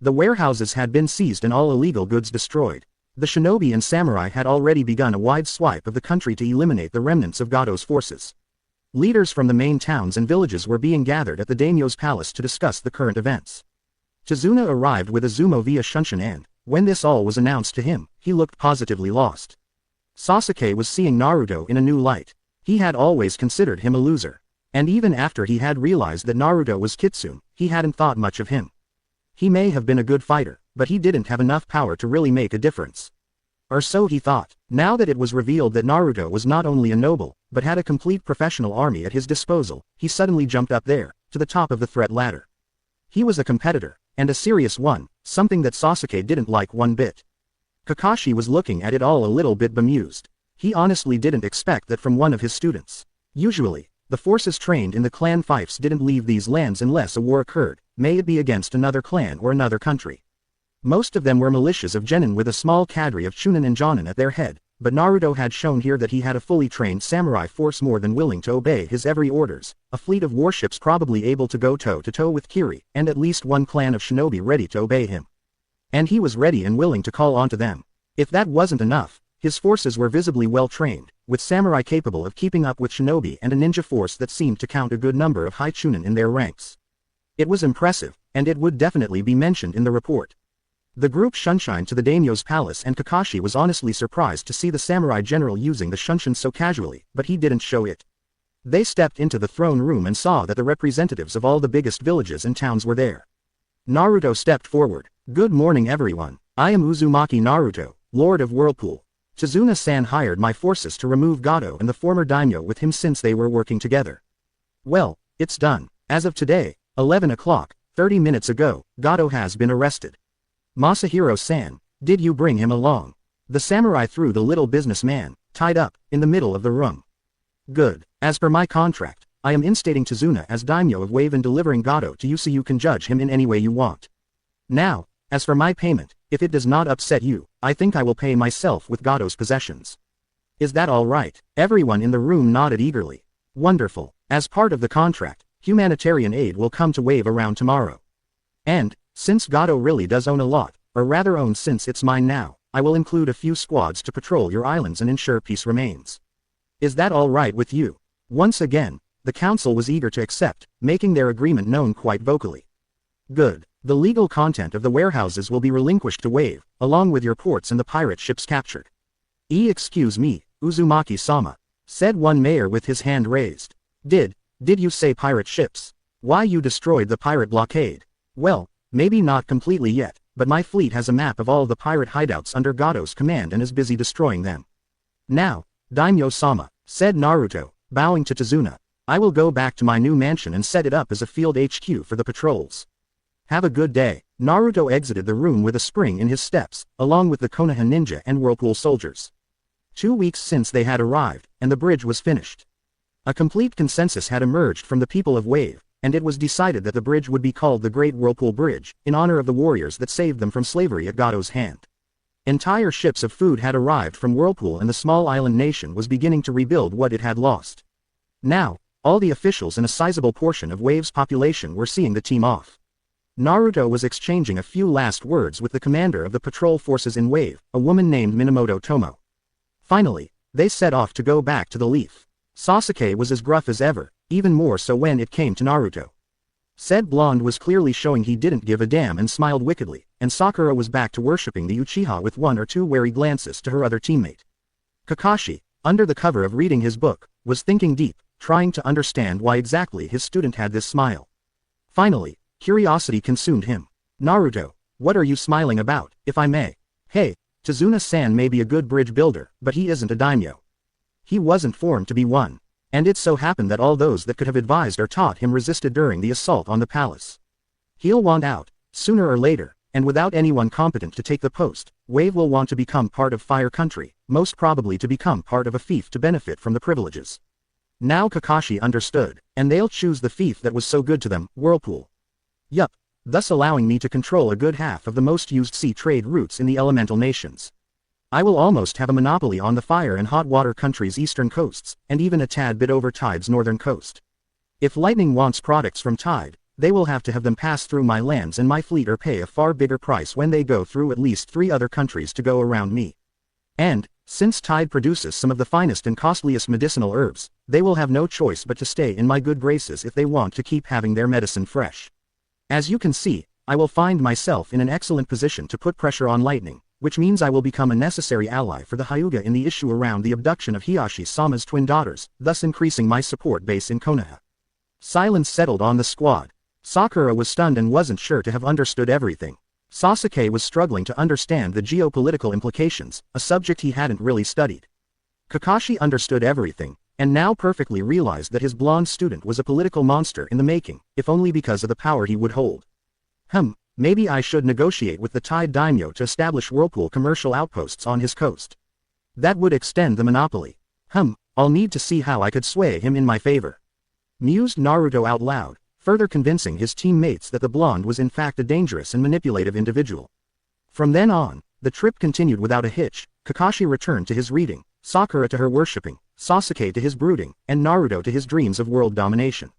The warehouses had been seized and all illegal goods destroyed. The shinobi and samurai had already begun a wide swipe of the country to eliminate the remnants of Gado's forces. Leaders from the main towns and villages were being gathered at the daimyo's palace to discuss the current events. Tazuna arrived with Izumo via Shunshin and, when this all was announced to him, he looked positively lost. Sasuke was seeing Naruto in a new light. He had always considered him a loser. And even after he had realized that Naruto was Kitsune, he hadn't thought much of him. He may have been a good fighter, but he didn't have enough power to really make a difference. Or so he thought. Now that it was revealed that Naruto was not only a noble, but had a complete professional army at his disposal, he suddenly jumped up there, to the top of the threat ladder. He was a competitor, and a serious one, something that Sasuke didn't like one bit. Kakashi was looking at it all a little bit bemused. He honestly didn't expect that from one of his students. Usually, the forces trained in the clan fiefs didn't leave these lands unless a war occurred, may it be against another clan or another country. Most of them were militias of genin with a small cadre of chunin and jonin at their head, but Naruto had shown here that he had a fully trained samurai force more than willing to obey his every orders, a fleet of warships probably able to go toe-to-toe with Kiri, and at least one clan of shinobi ready to obey him. And he was ready and willing to call onto them. If that wasn't enough, his forces were visibly well trained, with samurai capable of keeping up with shinobi and a ninja force that seemed to count a good number of high chunin in their ranks. It was impressive, and it would definitely be mentioned in the report. The group Shunshin to the daimyo's palace, and Kakashi was honestly surprised to see the samurai general using the Shunshin so casually, but he didn't show it. They stepped into the throne room and saw that the representatives of all the biggest villages and towns were there. Naruto stepped forward. Good morning everyone. I am Uzumaki Naruto, Lord of Whirlpool. Tazuna-san hired my forces to remove Gado and the former daimyo with him since they were working together. Well, it's done. As of today, 11 o'clock, 30 minutes ago, Gado has been arrested. Masahiro-san, did you bring him along? The samurai threw the little businessman, tied up, in the middle of the room. Good. As per my contract, I am instating Tazuna as daimyo of Wave and delivering Gado to you so you can judge him in any way you want. Now, as for my payment, if it does not upset you, I think I will pay myself with Gado's possessions. Is that all right? Everyone in the room nodded eagerly. Wonderful. As part of the contract, humanitarian aid will come to Wave around tomorrow. And, since Gado really does own a lot, or rather owns since it's mine now, I will include a few squads to patrol your islands and ensure peace remains. Is that all right with you? Once again, the council was eager to accept, making their agreement known quite vocally. Good. The legal content of the warehouses will be relinquished to Wave, along with your ports and the pirate ships captured. Excuse me, Uzumaki-sama, said one mayor with his hand raised. Did you say pirate ships? Why you destroyed the pirate blockade? Well, maybe not completely yet, but my fleet has a map of all the pirate hideouts under Gado's command and is busy destroying them. Now, Daimyo-sama, said Naruto, bowing to Tazuna, I will go back to my new mansion and set it up as a field HQ for the patrols. Have a good day. Naruto exited the room with a spring in his steps, along with the Konoha ninja and Whirlpool soldiers. 2 weeks since they had arrived, and the bridge was finished. A complete consensus had emerged from the people of Wave, and it was decided that the bridge would be called the Great Whirlpool Bridge, in honor of the warriors that saved them from slavery at Gado's hand. Entire ships of food had arrived from Whirlpool and the small island nation was beginning to rebuild what it had lost. Now, all the officials and a sizable portion of Wave's population were seeing the team off. Naruto was exchanging a few last words with the commander of the patrol forces in Wave, a woman named Minamoto Tomo. Finally, they set off to go back to the Leaf. Sasuke was as gruff as ever, even more so when it came to Naruto. Said blonde was clearly showing he didn't give a damn and smiled wickedly, and Sakura was back to worshipping the Uchiha with 1 or 2 wary glances to her other teammate. Kakashi, under the cover of reading his book, was thinking deep, trying to understand why exactly his student had this smile. Finally, curiosity consumed him. Naruto, what are you smiling about, if I may? Hey, Tazuna-san may be a good bridge builder, but he isn't a daimyo. He wasn't formed to be one. And it so happened that all those that could have advised or taught him resisted during the assault on the palace. He'll want out, sooner or later, and without anyone competent to take the post, Wave will want to become part of Fire Country, most probably to become part of a fief to benefit from the privileges. Now Kakashi understood, and they'll choose the fief that was so good to them, Whirlpool. Yup, thus allowing me to control a good half of the most used sea trade routes in the elemental nations. I will almost have a monopoly on the fire and hot water country's eastern coasts, and even a tad bit over Tide's northern coast. If Lightning wants products from Tide, they will have to have them pass through my lands and my fleet or pay a far bigger price when they go through at least 3 other countries to go around me. And, since Tide produces some of the finest and costliest medicinal herbs, they will have no choice but to stay in my good graces if they want to keep having their medicine fresh. As you can see, I will find myself in an excellent position to put pressure on Lightning, which means I will become a necessary ally for the Hyuga in the issue around the abduction of Hiyashi-sama's twin daughters, thus increasing my support base in Konoha. Silence settled on the squad. Sakura was stunned and wasn't sure to have understood everything. Sasuke was struggling to understand the geopolitical implications, a subject he hadn't really studied. Kakashi understood everything, and now perfectly realized that his blonde student was a political monster in the making, if only because of the power he would hold. Maybe I should negotiate with the Tide Daimyo to establish Whirlpool commercial outposts on his coast. That would extend the monopoly. I'll need to see how I could sway him in my favor. Mused Naruto out loud, further convincing his teammates that the blonde was in fact a dangerous and manipulative individual. From then on, the trip continued without a hitch. Kakashi returned to his reading, Sakura to her worshipping, Sasuke to his brooding, and Naruto to his dreams of world domination.